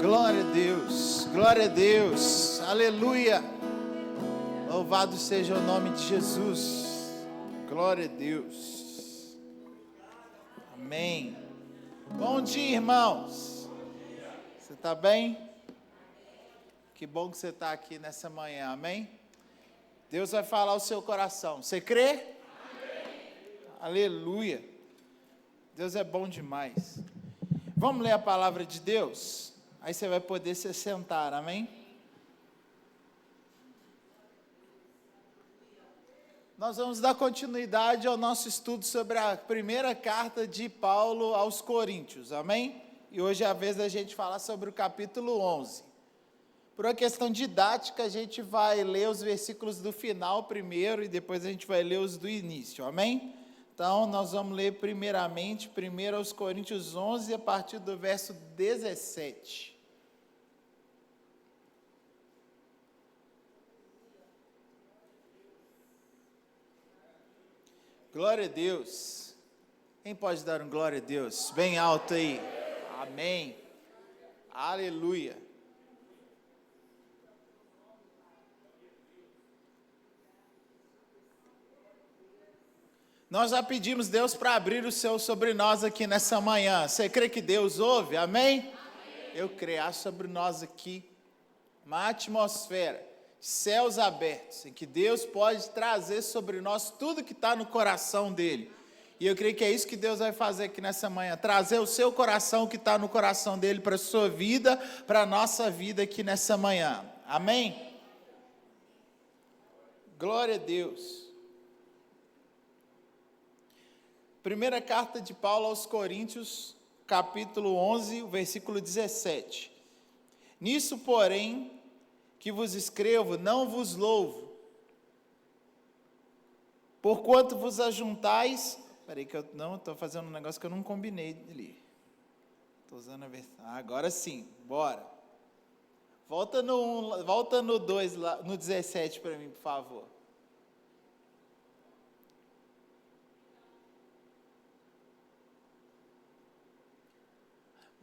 Glória a Deus, glória a Deus, aleluia, louvado seja o nome de Jesus, glória a Deus, amém. Bom dia, irmãos, você está bem? Que bom que você está aqui nessa manhã, amém? Deus vai falar ao seu coração, você crê? Amém. Aleluia, Deus é bom demais. Vamos ler a palavra de Deus? Aí você vai poder se sentar, amém? Nós vamos dar continuidade ao nosso estudo sobre a primeira carta de Paulo aos Coríntios, amém? E hoje é a vez da gente falar sobre o capítulo 11. Por uma questão didática, a gente vai ler os versículos do final primeiro e depois a gente vai ler os do início, amém? Então, nós vamos ler primeiramente, primeiro aos Coríntios 11, a partir do verso 17. Glória a Deus. Quem pode dar um glória a Deus? Bem alto aí. Amém. Aleluia. Nós já pedimos Deus para abrir o céu sobre nós aqui nessa manhã. Você crê que Deus ouve? Amém? Amém. Eu creio sobre nós aqui uma atmosfera, céus abertos, em que Deus pode trazer sobre nós tudo que está no coração dele. E eu creio que é isso que Deus vai fazer aqui nessa manhã, trazer o seu coração, o que está no coração dele, para a sua vida, para a nossa vida aqui nessa manhã. Amém? Glória a Deus. Primeira carta de Paulo aos Coríntios, capítulo 11, o versículo 17. Nisso, porém, que vos escrevo, não vos louvo, porquanto vos ajuntais. Peraí, que eu estou fazendo um negócio que eu não combinei ali. Estou usando a versão. Agora sim, bora. Volta no 2, lá, no 17 para mim, por favor.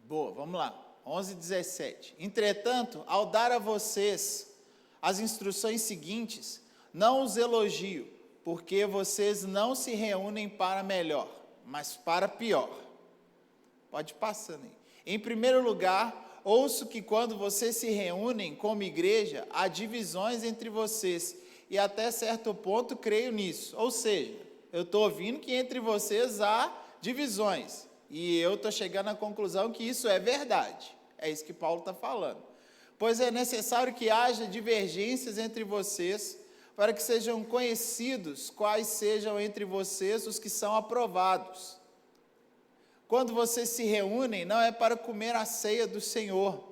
Boa, vamos lá. 11, 17. Entretanto, ao dar a vocês as instruções seguintes, não os elogio, porque vocês não se reúnem para melhor, mas para pior. Pode ir passando aí. Em primeiro lugar, ouço que quando vocês se reúnem como igreja, há divisões entre vocês, e até certo ponto creio nisso. Ou seja, eu estou ouvindo que entre vocês há divisões. E eu estou chegando à conclusão que isso é verdade. É isso que Paulo está falando. Pois é necessário que haja divergências entre vocês, para que sejam conhecidos quais sejam entre vocês os que são aprovados. Quando vocês se reúnem, não é para comer a ceia do Senhor,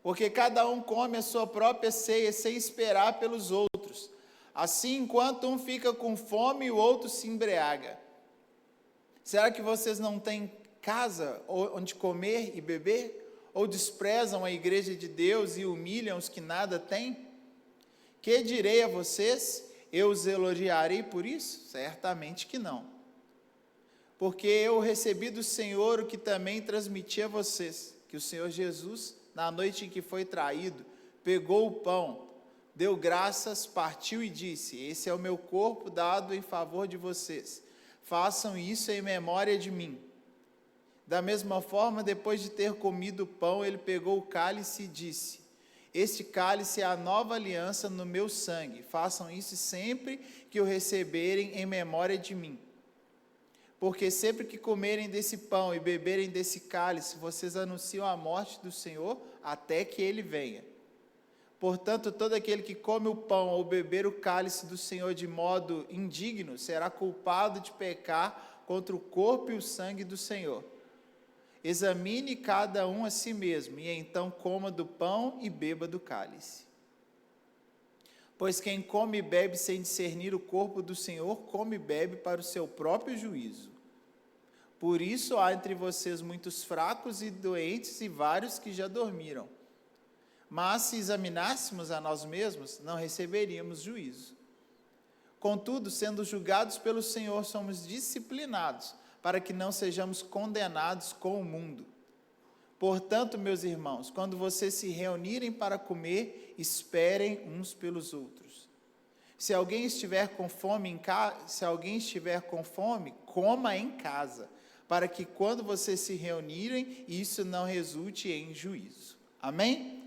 porque cada um come a sua própria ceia sem esperar pelos outros. Assim, enquanto um fica com fome, o outro se embriaga. Será que vocês não têm casa onde comer e beber? Ou desprezam a igreja de Deus e humilham os que nada têm? Que direi a vocês? Eu os elogiarei por isso? Certamente que não. Porque eu recebi do Senhor o que também transmiti a vocês, que o Senhor Jesus, na noite em que foi traído, pegou o pão, deu graças, partiu e disse: esse é o meu corpo dado em favor de vocês. Façam isso em memória de mim. Da mesma forma, depois de ter comido o pão, ele pegou o cálice e disse: este cálice é a nova aliança no meu sangue. Façam isso sempre que o receberem em memória de mim. Porque sempre que comerem desse pão e beberem desse cálice, vocês anunciam a morte do Senhor até que ele venha. Portanto, todo aquele que come o pão ou beber o cálice do Senhor de modo indigno, será culpado de pecar contra o corpo e o sangue do Senhor. Examine cada um a si mesmo, e então coma do pão e beba do cálice. Pois quem come e bebe sem discernir o corpo do Senhor, come e bebe para o seu próprio juízo. Por isso há entre vocês muitos fracos e doentes e vários que já dormiram. Mas se examinássemos a nós mesmos, não receberíamos juízo. Contudo, sendo julgados pelo Senhor, somos disciplinados, para que não sejamos condenados com o mundo. Portanto, meus irmãos, quando vocês se reunirem para comer, esperem uns pelos outros. Se alguém estiver com fome coma em casa, para que quando vocês se reunirem, isso não resulte em juízo. Amém?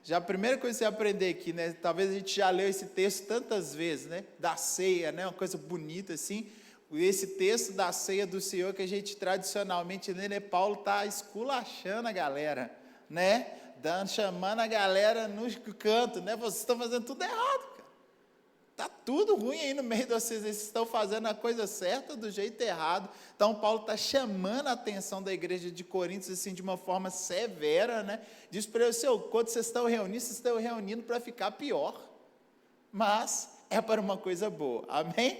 Já a primeira coisa que você aprender aqui, né? Talvez a gente já leu esse texto tantas vezes, né? Da ceia, né? Uma coisa bonita assim. Esse texto da ceia do Senhor que a gente tradicionalmente lê, né? Paulo está esculachando a galera, né? Chamando a galera no canto, né? Vocês estão fazendo tudo errado, cara. Está tudo ruim aí no meio de vocês, vocês estão fazendo a coisa certa do jeito errado. Então, Paulo está chamando a atenção da igreja de Coríntios, assim, de uma forma severa, né? Diz para eles, quando vocês estão reunindo para ficar pior. Mas é para uma coisa boa, amém?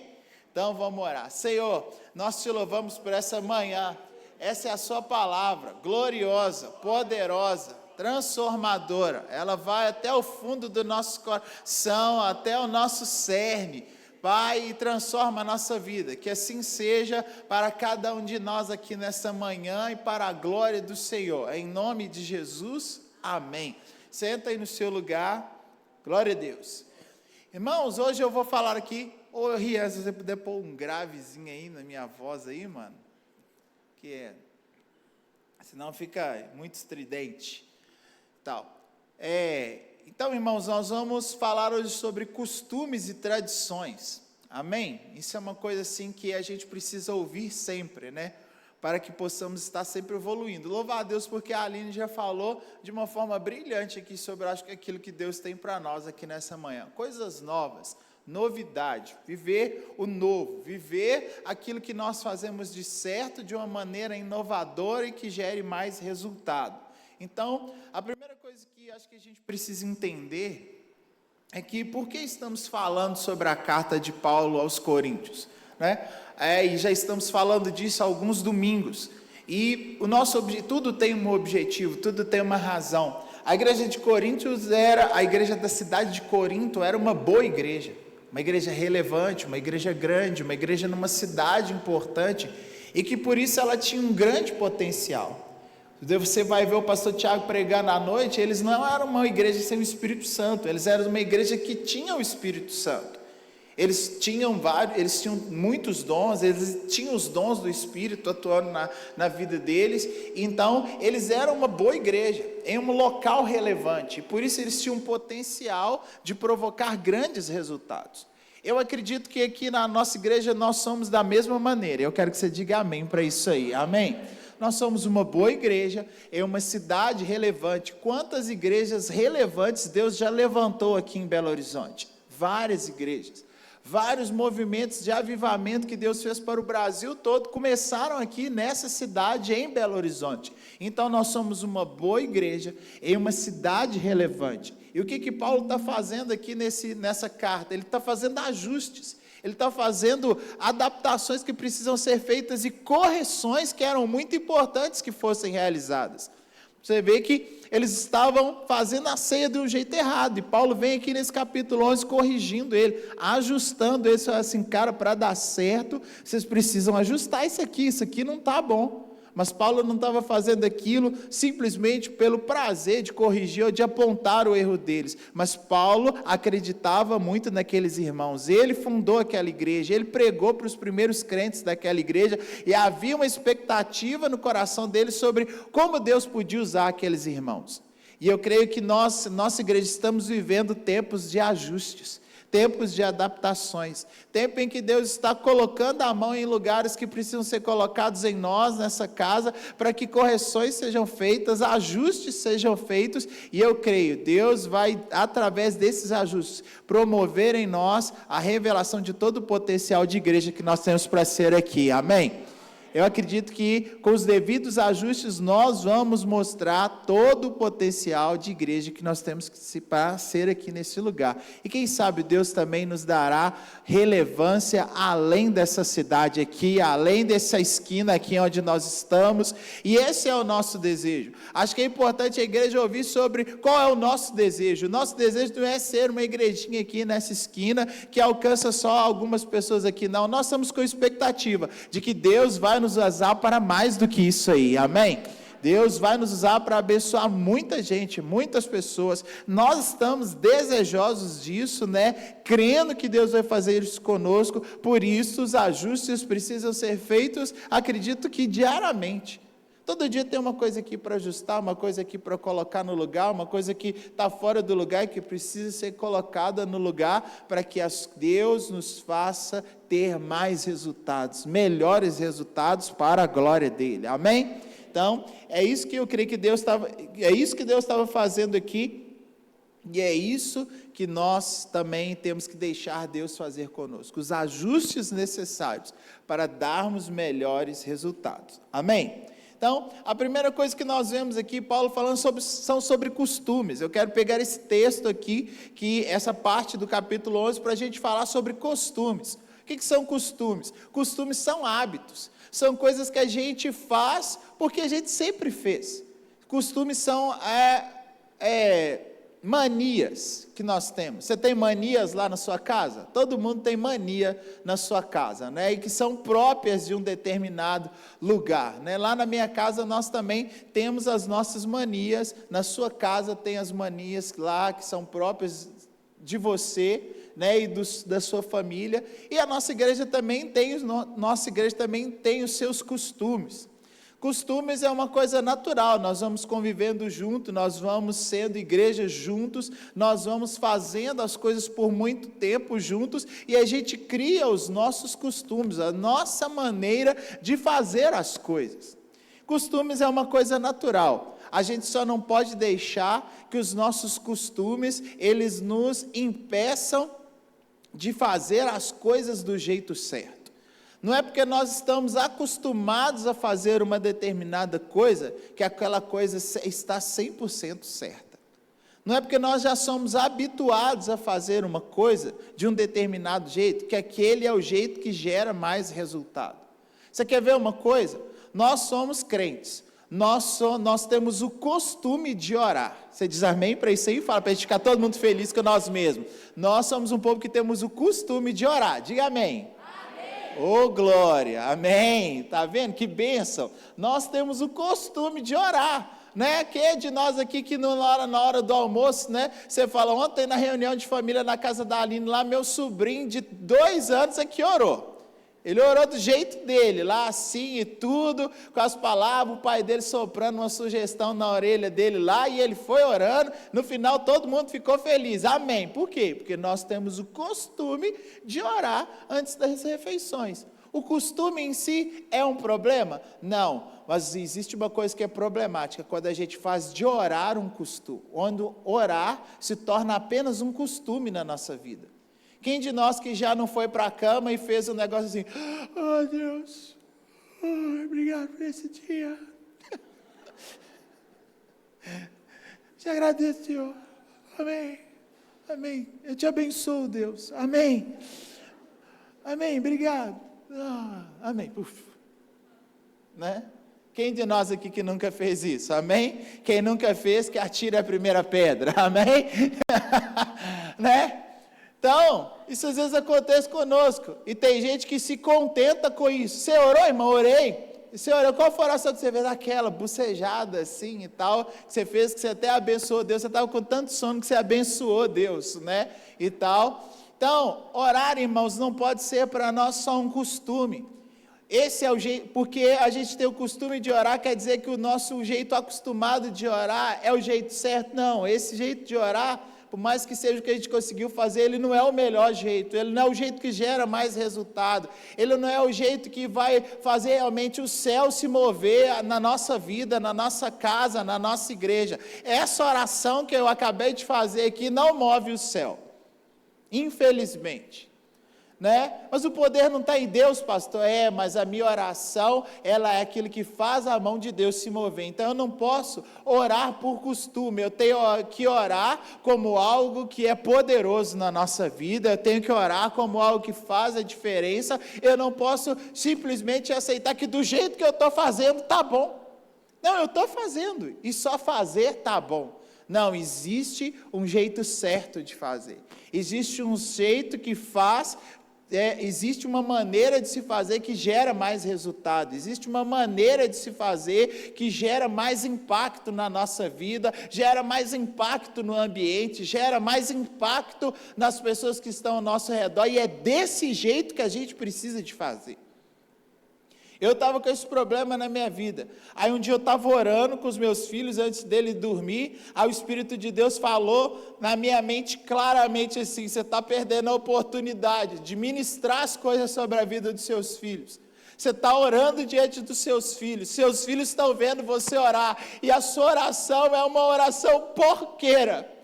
Então, vamos orar. Senhor, nós te louvamos por essa manhã. Essa é a sua palavra, gloriosa, poderosa, transformadora. Ela vai até o fundo do nosso coração, até o nosso cerne, Pai, e transforma a nossa vida. Que assim seja para cada um de nós aqui nessa manhã e para a glória do Senhor. Em nome de Jesus, amém. Senta aí no seu lugar. Glória a Deus. Irmãos, hoje eu vou falar aqui. Ô, Rian, se você puder pôr um gravezinho aí na minha voz aí, mano. Senão fica muito estridente. Então, irmãos, nós vamos falar hoje sobre costumes e tradições, amém? Isso é uma coisa assim que a gente precisa ouvir sempre, né? Para que possamos estar sempre evoluindo. Louvar a Deus porque a Aline já falou de uma forma brilhante aqui sobre, acho que aquilo que Deus tem para nós aqui nessa manhã. Coisas novas, novidade, viver o novo, viver aquilo que nós fazemos de certo de uma maneira inovadora e que gere mais resultado. Então, a primeira coisa que acho que a gente precisa entender é que por que estamos falando sobre a carta de Paulo aos Coríntios, né? E já estamos falando disso há alguns domingos. E tudo tem um objetivo, tudo tem uma razão. A igreja de Coríntios a igreja da cidade de Corinto era uma boa igreja, uma igreja relevante, uma igreja grande, uma igreja numa cidade importante, e que por isso ela tinha um grande potencial. Você vai ver o pastor Tiago pregando à noite, eles não eram uma igreja sem o Espírito Santo, eles eram uma igreja que tinha o Espírito Santo. Eles tinham muitos dons, eles tinham os dons do Espírito atuando na vida deles, então eles eram uma boa igreja, em um local relevante, e por isso eles tinham um potencial de provocar grandes resultados. Eu acredito que aqui na nossa igreja nós somos da mesma maneira, eu quero que você diga amém para isso aí, amém? Nós somos uma boa igreja, em uma cidade relevante. Quantas igrejas relevantes Deus já levantou aqui em Belo Horizonte? Várias igrejas, vários movimentos de avivamento que Deus fez para o Brasil todo, começaram aqui nessa cidade, em Belo Horizonte. Então nós somos uma boa igreja, em uma cidade relevante. E o que Paulo está fazendo aqui nessa carta? Ele está fazendo ajustes. Ele está fazendo adaptações que precisam ser feitas e correções que eram muito importantes que fossem realizadas. Você vê que eles estavam fazendo a ceia de um jeito errado, e Paulo vem aqui nesse capítulo 11 corrigindo ele, ajustando ele, assim, cara, para dar certo, vocês precisam ajustar isso aqui não está bom. Mas Paulo não estava fazendo aquilo simplesmente pelo prazer de corrigir ou de apontar o erro deles. Mas Paulo acreditava muito naqueles irmãos. Ele fundou aquela igreja, ele pregou para os primeiros crentes daquela igreja, e havia uma expectativa no coração deles sobre como Deus podia usar aqueles irmãos. E eu creio que nossa igreja, estamos vivendo tempos de ajustes, tempos de adaptações, tempo em que Deus está colocando a mão em lugares que precisam ser colocados em nós, nessa casa, para que correções sejam feitas, ajustes sejam feitos, e eu creio, Deus vai, através desses ajustes, promover em nós a revelação de todo o potencial de igreja que nós temos para ser aqui, amém? Eu acredito que com os devidos ajustes nós vamos mostrar todo o potencial de igreja que nós temos para ser aqui nesse lugar. E quem sabe Deus também nos dará relevância além dessa cidade aqui, além dessa esquina aqui onde nós estamos. E esse é o nosso desejo. Acho que é importante a igreja ouvir sobre qual é o nosso desejo. O nosso desejo não é ser uma igrejinha aqui nessa esquina que alcança só algumas pessoas aqui, não. Nós estamos com expectativa de que Deus vai nos usar para mais do que isso aí, amém? Deus vai nos usar para abençoar muita gente, muitas pessoas. Nós estamos desejosos disso, né? Crendo que Deus vai fazer isso conosco. Por isso, os ajustes precisam ser feitos, acredito que diariamente. Todo dia tem uma coisa aqui para ajustar, uma coisa aqui para colocar no lugar, uma coisa que está fora do lugar e que precisa ser colocada no lugar para que Deus nos faça ter mais resultados, melhores resultados para a glória dele. Amém? Então, é isso que eu creio que Deus estava fazendo aqui, e é isso que nós também temos que deixar Deus fazer conosco, os ajustes necessários para darmos melhores resultados. Amém? Então, a primeira coisa que nós vemos aqui, Paulo falando são sobre costumes. Eu quero pegar esse texto aqui, essa parte do capítulo 11, para a gente falar sobre costumes. O que são costumes? Costumes são hábitos, são coisas que a gente faz porque a gente sempre fez. Costumes são manias que nós temos. Você tem manias lá na sua casa? Todo mundo tem mania na sua casa, né? E que são próprias de um determinado lugar, né? Lá na minha casa nós também temos as nossas manias. Na sua casa tem as manias lá que são próprias de você, né? E da sua família. E a nossa igreja também tem os seus costumes. Costumes é uma coisa natural, nós vamos convivendo junto, nós vamos sendo igreja juntos, nós vamos fazendo as coisas por muito tempo juntos, e a gente cria os nossos costumes, a nossa maneira de fazer as coisas. Costumes é uma coisa natural, a gente só não pode deixar que os nossos costumes, eles nos impeçam de fazer as coisas do jeito certo. Não é porque nós estamos acostumados a fazer uma determinada coisa, que aquela coisa está 100% certa. Não é porque nós já somos habituados a fazer uma coisa de um determinado jeito, que aquele é o jeito que gera mais resultado. Você quer ver uma coisa? Nós somos crentes, nós temos o costume de orar. Você diz amém para isso aí? Fala para a gente ficar todo mundo feliz com nós mesmos. Nós somos um povo que temos o costume de orar. Diga amém. Oh, glória, amém, está vendo, que bênção, nós temos o costume de orar, né, quem é de nós aqui que na hora do almoço, né, você fala, ontem na reunião de família na casa da Aline, lá meu sobrinho de 2 anos aqui orou, ele orou do jeito dele, lá assim e tudo, com as palavras, o pai dele soprando uma sugestão na orelha dele lá, e ele foi orando, no final todo mundo ficou feliz, amém, por quê? Porque nós temos o costume de orar antes das refeições. O costume em si é um problema? Não, mas existe uma coisa que é problemática, quando a gente faz de orar um costume, quando orar se torna apenas um costume na nossa vida. Quem de nós que já não foi para a cama e fez um negócio assim, oh Deus, obrigado por esse dia, te agradeço, Senhor, amém, amém, eu te abençoo, Deus, amém, amém, obrigado, amém, puf, né? Quem de nós aqui que nunca fez isso, amém? Quem nunca fez, que atire a primeira pedra, amém? Né? Então, isso às vezes acontece conosco, e tem gente que se contenta com isso. Você orou, irmão? Orei. E você orou, qual foi a oração que você fez? Aquela bucejada assim e tal, que você fez, que você até abençoou Deus, você estava com tanto sono que você abençoou Deus, né? E tal. Então, orar, irmãos, não pode ser para nós só um costume. Esse é o jeito, porque a gente tem o costume de orar, quer dizer que o nosso jeito acostumado de orar é o jeito certo? Não, esse jeito de orar, por mais que seja o que a gente conseguiu fazer, ele não é o melhor jeito, ele não é o jeito que gera mais resultado, ele não é o jeito que vai fazer realmente o céu se mover na nossa vida, na nossa casa, na nossa igreja. Essa oração que eu acabei de fazer aqui não move o céu, infelizmente. Né? Mas o poder não está em Deus, pastor. Mas a minha oração, ela é aquilo que faz a mão de Deus se mover. Então eu não posso orar por costume, eu tenho que orar como algo que é poderoso na nossa vida, eu tenho que orar como algo que faz a diferença. Eu não posso simplesmente aceitar que do jeito que eu estou fazendo está bom. Não, eu estou fazendo e só fazer está bom. Não, existe um jeito certo de fazer, existe um jeito que faz existe uma maneira de se fazer que gera mais resultado, existe uma maneira de se fazer que gera mais impacto na nossa vida, gera mais impacto no ambiente, gera mais impacto nas pessoas que estão ao nosso redor, e é desse jeito que a gente precisa de fazer. Eu estava com esse problema na minha vida. Aí um dia eu estava orando com os meus filhos antes dele dormir. Aí o Espírito de Deus falou na minha mente claramente assim: você está perdendo a oportunidade de ministrar as coisas sobre a vida dos seus filhos. Você está orando diante dos seus filhos estão vendo você orar, e a sua oração é uma oração porqueira.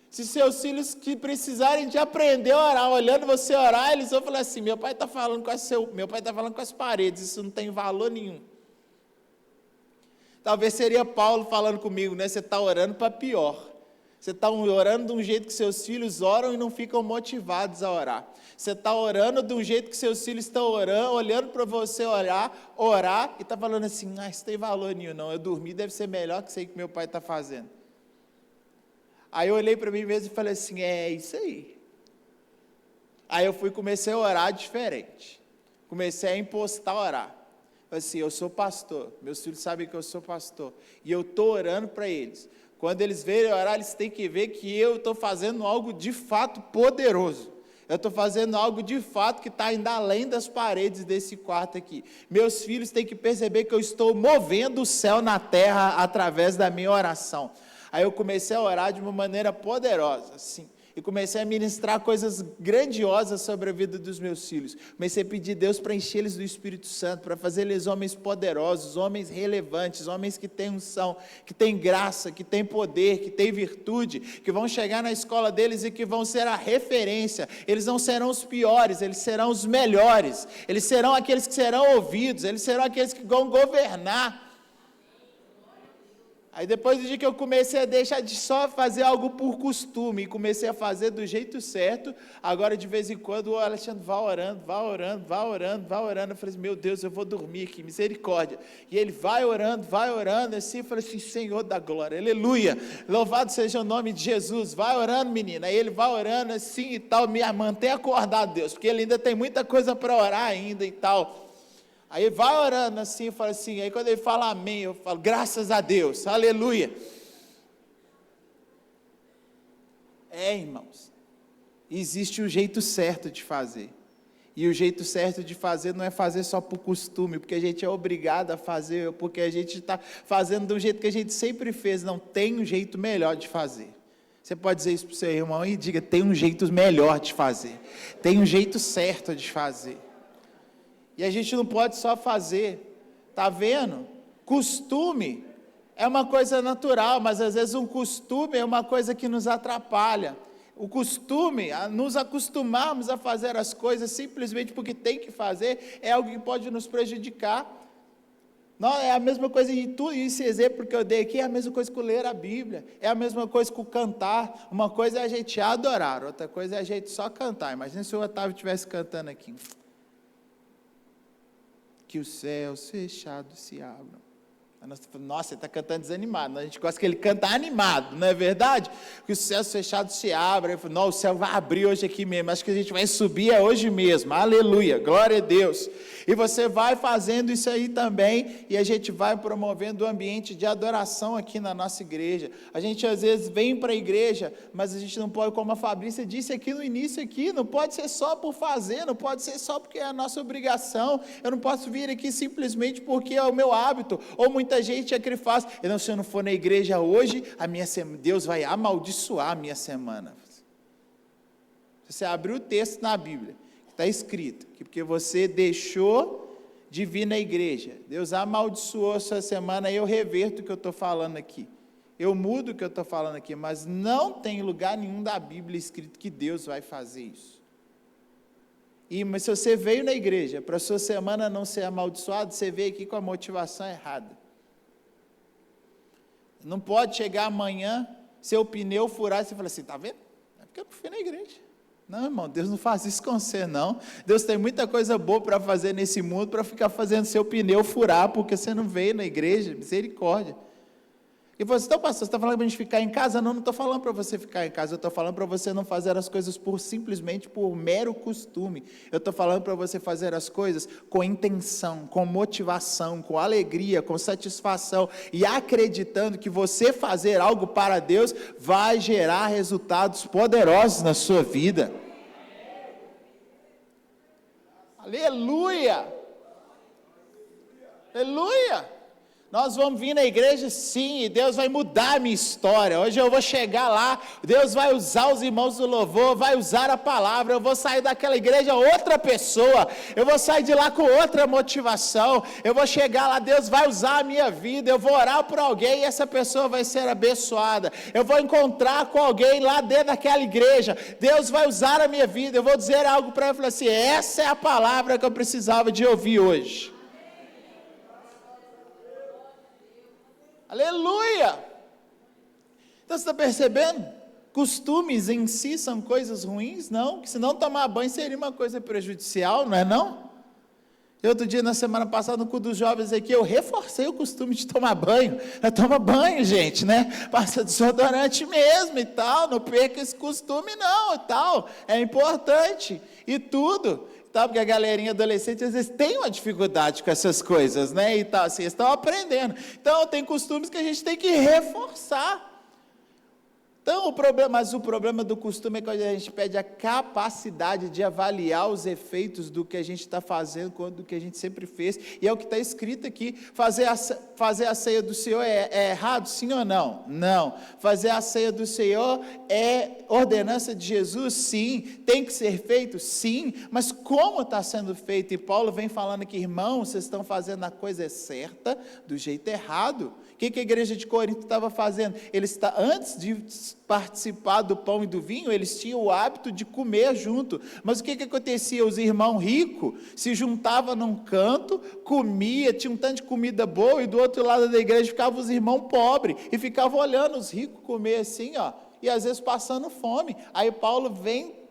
Se seus filhos que precisarem de aprender a orar, olhando você orar, eles vão falar assim: meu pai está falando com as paredes, isso não tem valor nenhum. Talvez seria Paulo falando comigo, né? Você está orando para pior. Você está orando de um jeito que seus filhos oram e não ficam motivados a orar. Você está orando de um jeito que seus filhos estão orando, olhando para você orar, e está falando assim: isso tem valor nenhum, não. Eu dormi, deve ser melhor que isso aí que meu pai está fazendo. Aí eu olhei para mim mesmo e falei assim: é isso aí. Aí eu comecei a orar diferente. Comecei a impostar orar. Falei assim: eu sou pastor, meus filhos sabem que eu sou pastor, e eu estou orando para eles. Quando eles verem orar, eles têm que ver que eu estou fazendo algo de fato poderoso. Eu estou fazendo algo de fato que está ainda além das paredes desse quarto aqui. Meus filhos têm que perceber que eu estou movendo o céu na terra através da minha oração. Aí eu comecei a orar de uma maneira poderosa, assim, e comecei a ministrar coisas grandiosas sobre a vida dos meus filhos. Comecei a pedir a Deus para encher eles do Espírito Santo, para fazer eles homens poderosos, homens relevantes, homens que têm unção, que têm graça, que têm poder, que têm virtude, que vão chegar na escola deles e que vão ser a referência. Eles não serão os piores, eles serão os melhores, eles serão aqueles que serão ouvidos, eles serão aqueles que vão governar. Aí depois do dia que eu comecei a deixar de só fazer algo por costume, e comecei a fazer do jeito certo, agora de vez em quando o Alexandre vai orando. Eu falei assim: meu Deus, eu vou dormir aqui, misericórdia. E ele vai orando, assim, eu falei assim: Senhor da glória, aleluia, louvado seja o nome de Jesus, vai orando, menina. Aí ele vai orando assim e tal, me mantém acordado, Deus, porque ele ainda tem muita coisa para orar ainda e tal. Aí vai orando assim, fala assim, aí quando ele fala amém, eu falo: graças a Deus, aleluia. Irmãos, existe o jeito certo de fazer, e o jeito certo de fazer não é fazer só por costume, porque a gente é obrigado a fazer, porque a gente está fazendo do jeito que a gente sempre fez. Não, tem um jeito melhor de fazer. Você pode dizer isso para o seu irmão e diga: tem um jeito melhor de fazer, tem um jeito certo de fazer. E a gente não pode só fazer, está vendo? Costume é uma coisa natural, mas às vezes um costume é uma coisa que nos atrapalha. O costume, nos acostumarmos a fazer as coisas simplesmente porque tem que fazer, é algo que pode nos prejudicar. Não, é a mesma coisa de tudo, esse exemplo que eu dei aqui é a mesma coisa que ler a Bíblia, é a mesma coisa que o cantar. Uma coisa é a gente adorar, outra coisa é a gente só cantar. Imagina se o Otávio estivesse cantando aqui: que os céus fechados se abram. Nossa, ele está cantando desanimado. A gente gosta que ele canta animado, não é verdade? Que os céus fechados se abram. Eu falo: não, o céu vai abrir hoje aqui mesmo. Acho que a gente vai subir hoje mesmo. Aleluia, glória a Deus. E você vai fazendo isso aí também, e a gente vai promovendo o ambiente de adoração aqui na nossa igreja. A gente às vezes vem para a igreja, mas a gente não pode, como a Fabrícia disse aqui no início aqui, não pode ser só por fazer, não pode ser só porque é a nossa obrigação. Eu não posso vir aqui simplesmente porque é o meu hábito, ou muita gente é que faz: não, se eu não for na igreja hoje, Deus vai amaldiçoar a minha semana. Você abriu o texto na Bíblia, está escrito que porque você deixou de vir na igreja, Deus amaldiçoou a sua semana. E eu reverto o que eu estou falando aqui, eu mudo o que eu estou falando aqui, mas não tem lugar nenhum da Bíblia escrito que Deus vai fazer isso. Mas se você veio na igreja para a sua semana não ser amaldiçoada, você veio aqui com a motivação errada. Não pode chegar amanhã, seu pneu furar, e você fala assim: está vendo? É porque eu não fui na igreja. Não, irmão, Deus não faz isso com você, não. Deus tem muita coisa boa para fazer nesse mundo, para ficar fazendo seu pneu furar, porque você não veio na igreja. Misericórdia. E você, então, pastor, você está falando para a gente ficar em casa? Não, não estou falando para você ficar em casa, eu estou falando para você não fazer as coisas simplesmente por mero costume. Eu estou falando para você fazer as coisas com intenção, com motivação, com alegria, com satisfação, e acreditando que você fazer algo para Deus vai gerar resultados poderosos na sua vida. Aleluia! Aleluia! Nós vamos vir na igreja, sim, e Deus vai mudar a minha história. Hoje eu vou chegar lá, Deus vai usar os irmãos do louvor, vai usar a palavra, eu vou sair daquela igreja outra pessoa, eu vou sair de lá com outra motivação, eu vou chegar lá, Deus vai usar a minha vida, eu vou orar por alguém e essa pessoa vai ser abençoada, eu vou encontrar com alguém lá dentro daquela igreja, Deus vai usar a minha vida, eu vou dizer algo para ela e falar assim, essa é a palavra que eu precisava de ouvir hoje. Aleluia! Então você está percebendo? Costumes em si são coisas ruins? Não, que se não tomar banho seria uma coisa prejudicial, não é não? Outro dia, na semana passada, no culto dos jovens aqui, eu reforcei o costume de tomar banho. Toma banho, gente, né? Passa desodorante mesmo e tal, não perca esse costume não e tal, é importante e tudo. Porque a galerinha adolescente às vezes tem uma dificuldade com essas coisas, né? E tal, assim, eles estão aprendendo. Então, tem costumes que a gente tem que reforçar. Então, o problema do costume é que a gente perde a capacidade de avaliar os efeitos do que a gente está fazendo, do que a gente sempre fez, e é o que está escrito aqui, fazer a ceia do Senhor é errado, sim ou não? Não. Fazer a ceia do Senhor é ordenança de Jesus? Sim. Tem que ser feito? Sim. Mas como está sendo feito? E Paulo vem falando que, irmãos, vocês estão fazendo a coisa certa, do jeito errado. O que a igreja de Corinto estava fazendo? Antes de participar do pão e do vinho, eles tinham o hábito de comer junto. Mas o que acontecia? Os irmãos ricos se juntavam num canto, comia, tinha um tanto de comida boa, e do outro lado da igreja ficavam os irmãos pobres, e ficavam olhando os ricos comer assim, ó, e às vezes passando fome. Aí Paulo vem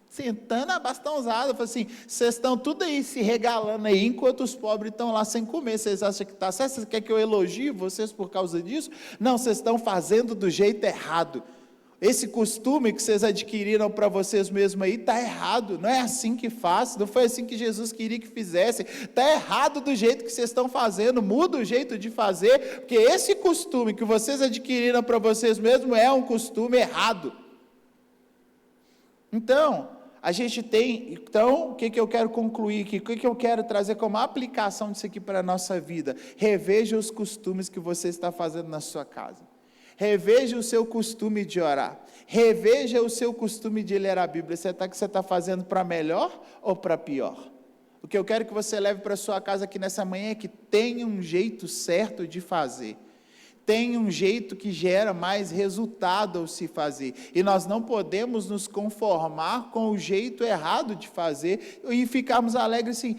sentando a bastãozada, fala assim, vocês estão tudo aí se regalando aí, enquanto os pobres estão lá sem comer, vocês acham que está certo? Vocês querem que eu elogie vocês por causa disso? Não, vocês estão fazendo do jeito errado. Esse costume que vocês adquiriram para vocês mesmos aí, está errado, não é assim que faz, não foi assim que Jesus queria que fizesse, está errado do jeito que vocês estão fazendo, muda o jeito de fazer, porque esse costume que vocês adquiriram para vocês mesmos é um costume errado. Então, o que eu quero concluir aqui, o que eu quero trazer como aplicação disso aqui para a nossa vida? Reveja os costumes que você está fazendo na sua casa, reveja o seu costume de orar, reveja o seu costume de ler a Bíblia, que você está fazendo para melhor ou para pior? O que eu quero que você leve para a sua casa aqui nessa manhã é que tenha um jeito certo de fazer, tem um jeito que gera mais resultado ao se fazer, e nós não podemos nos conformar com o jeito errado de fazer, e ficarmos alegres assim,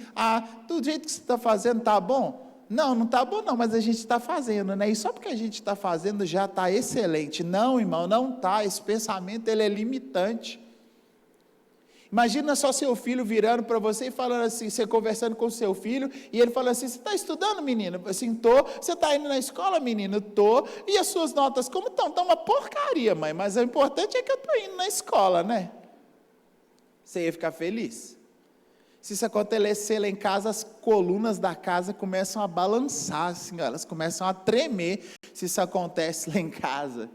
do jeito que você está fazendo está bom? Não, não está bom não, mas a gente está fazendo, né? E só porque a gente está fazendo já está excelente. Não, irmão, não está, esse pensamento ele é limitante. Imagina só seu filho virando para você e falando assim, você conversando com seu filho, e ele falando assim, você está estudando, menino? Assim, estou. Você está indo na escola, menino? Estou. E as suas notas como estão? Estão uma porcaria, mãe, mas o importante é que eu estou indo na escola, né? Você ia ficar feliz? Se isso acontecer lá em casa, as colunas da casa começam a balançar, assim, elas começam a tremer, se isso acontece lá em casa.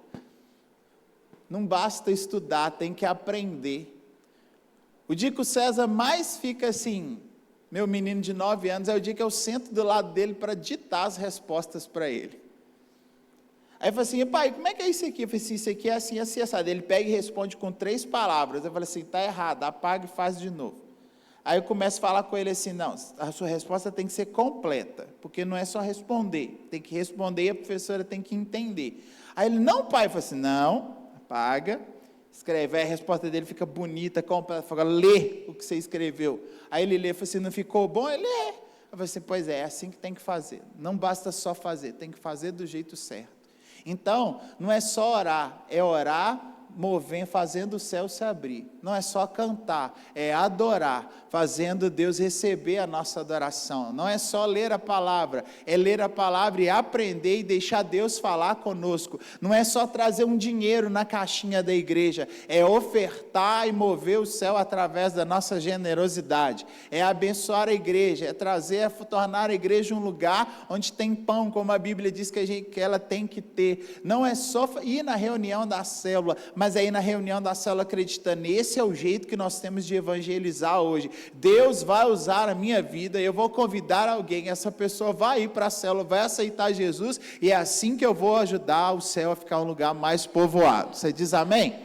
Não basta estudar, tem que aprender. O dia que o César mais fica assim, meu menino de 9 anos, é o dia que eu sento do lado dele para ditar as respostas para ele. Aí eu falo assim, pai, como é que é isso aqui? Eu falei assim, isso aqui é assim, assim, assado. Ele pega e responde com 3 palavras. Eu falo assim, está errado, apaga e faz de novo. Aí eu começo a falar com ele assim, não, a sua resposta tem que ser completa, porque não é só responder, tem que responder e a professora tem que entender. Aí ele, não, pai, eu falo assim, não, apaga, escreve. Aí a resposta dele fica bonita, completa, fala, lê o que você escreveu. Aí ele lê, fala assim, não ficou bom? Ele é. Eu falo assim, pois é assim que tem que fazer, não basta só fazer, tem que fazer do jeito certo. Então, não é só orar, é orar fazendo o céu se abrir. Não é só cantar, é adorar, fazendo Deus receber a nossa adoração. Não é só ler a palavra, é ler a palavra e aprender e deixar Deus falar conosco. Não é só trazer um dinheiro na caixinha da igreja, é ofertar e mover o céu através da nossa generosidade. É abençoar a igreja, é tornar a igreja um lugar onde tem pão, como a Bíblia diz que ela tem que ter. Não é só ir na reunião da célula, mas aí na reunião da célula acreditando, esse é o jeito que nós temos de evangelizar hoje. Deus vai usar a minha vida, eu vou convidar alguém, essa pessoa vai ir para a célula, vai aceitar Jesus, e é assim que eu vou ajudar o céu a ficar um lugar mais povoado. Você diz amém?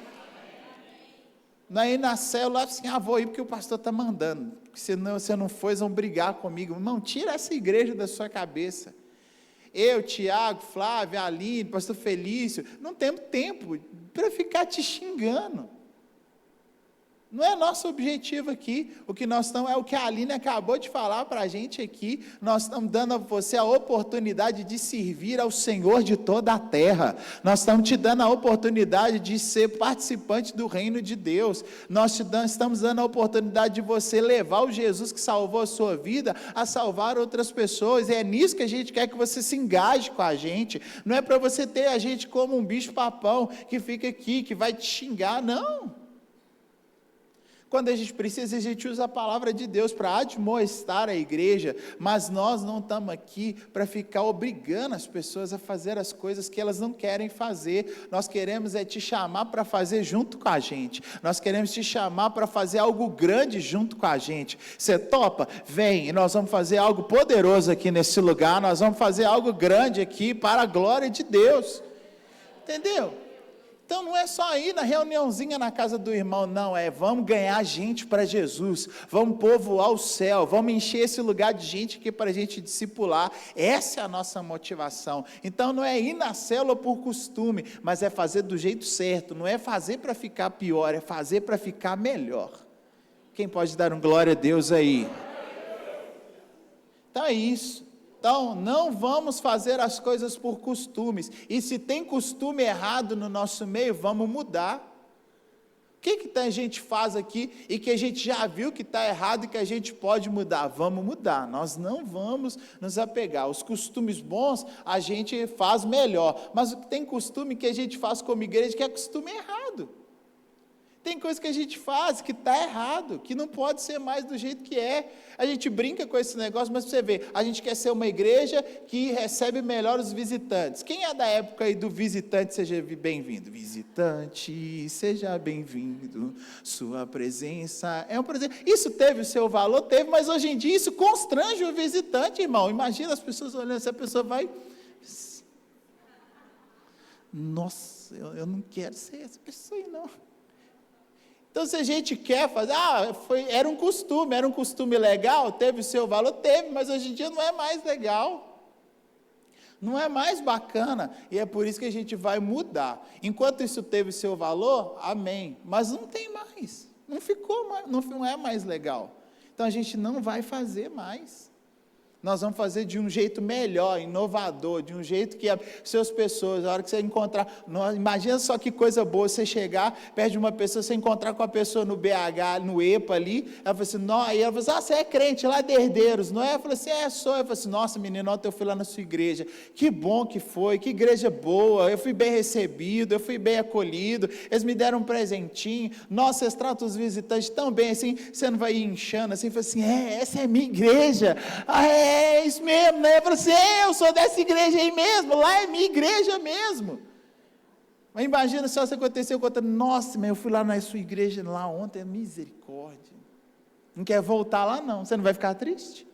Aí na célula, assim, vou ir porque o pastor está mandando, porque senão você não for, eles vão brigar comigo. Irmão, tira essa igreja da sua cabeça. Eu, Tiago, Flávio, Aline, pastor Felício, não temos tempo para ficar te xingando. Não é nosso objetivo aqui. O que nós estamos, é o que a Aline acabou de falar para a gente aqui. Nós estamos dando a você a oportunidade de servir ao Senhor de toda a terra. Nós estamos te dando a oportunidade de ser participante do reino de Deus. Estamos dando a oportunidade de você levar o Jesus que salvou a sua vida a salvar outras pessoas. E é nisso que a gente quer que você se engaje com a gente. Não é para você ter a gente como um bicho papão que fica aqui, que vai te xingar, não. Quando a gente precisa, a gente usa a palavra de Deus para admoestar a igreja, mas nós não estamos aqui para ficar obrigando as pessoas a fazer as coisas que elas não querem fazer. Nós queremos te chamar para fazer junto com a gente. Nós queremos te chamar para fazer algo grande junto com a gente. Você topa? Vem, e nós vamos fazer algo poderoso aqui nesse lugar, nós vamos fazer algo grande aqui para a glória de Deus. Entendeu? Então não é só ir na reuniãozinha na casa do irmão, não, vamos ganhar gente para Jesus, vamos povoar o céu, vamos encher esse lugar de gente aqui para a gente discipular. Essa é a nossa motivação. Então não é ir na célula por costume, mas é fazer do jeito certo, não é fazer para ficar pior, é fazer para ficar melhor. Quem pode dar um glória a Deus aí? Então é isso. Então, não vamos fazer as coisas por costumes, e se tem costume errado no nosso meio, vamos mudar. O que a gente faz aqui, e que a gente já viu que está errado, e que a gente pode mudar? Vamos mudar, nós não vamos nos apegar. Os costumes bons, a gente faz melhor, mas tem costume que a gente faz como igreja, que é costume errado. Tem coisa que a gente faz que está errado, que não pode ser mais do jeito que é. A gente brinca com esse negócio, mas você vê, a gente quer ser uma igreja que recebe melhor os visitantes. Quem é da época aí do visitante, seja bem-vindo? Visitante, seja bem-vindo, sua presença é um prazer. Isso teve o seu valor? Teve, mas hoje em dia isso constrange o visitante, irmão. Imagina as pessoas olhando, essa pessoa vai... Nossa, eu não quero ser essa pessoa aí, não. Então, se a gente quer fazer, era um costume legal, teve o seu valor, teve, mas hoje em dia não é mais legal, não é mais bacana, e é por isso que a gente vai mudar. Enquanto isso teve o seu valor, amém, mas não tem mais, não ficou mais, não é mais legal, então a gente não vai fazer mais. Nós vamos fazer de um jeito melhor, inovador, de um jeito que as suas pessoas, a hora que você encontrar, imagina só que coisa boa, você chegar perto de uma pessoa, você encontrar com a pessoa no BH, no EPA ali, ela fala assim, não, aí ela fala assim, você é crente lá de Herdeiros, não é? Eu falei assim, sou. Eu falei assim, nossa menino, ontem eu fui lá na sua igreja, que bom que foi, que igreja boa, eu fui bem recebido, eu fui bem acolhido, eles me deram um presentinho, nossa, vocês tratam os visitantes tão bem assim, você não vai ir inchando assim, eu falei assim, essa é a minha igreja, é isso mesmo, né? Eu falei assim, eu sou dessa igreja aí mesmo, lá é minha igreja mesmo. Mas imagina só se aconteceu contando, nossa, mas eu fui lá na sua igreja lá ontem, misericórdia. Não quer voltar lá não, você não vai ficar triste?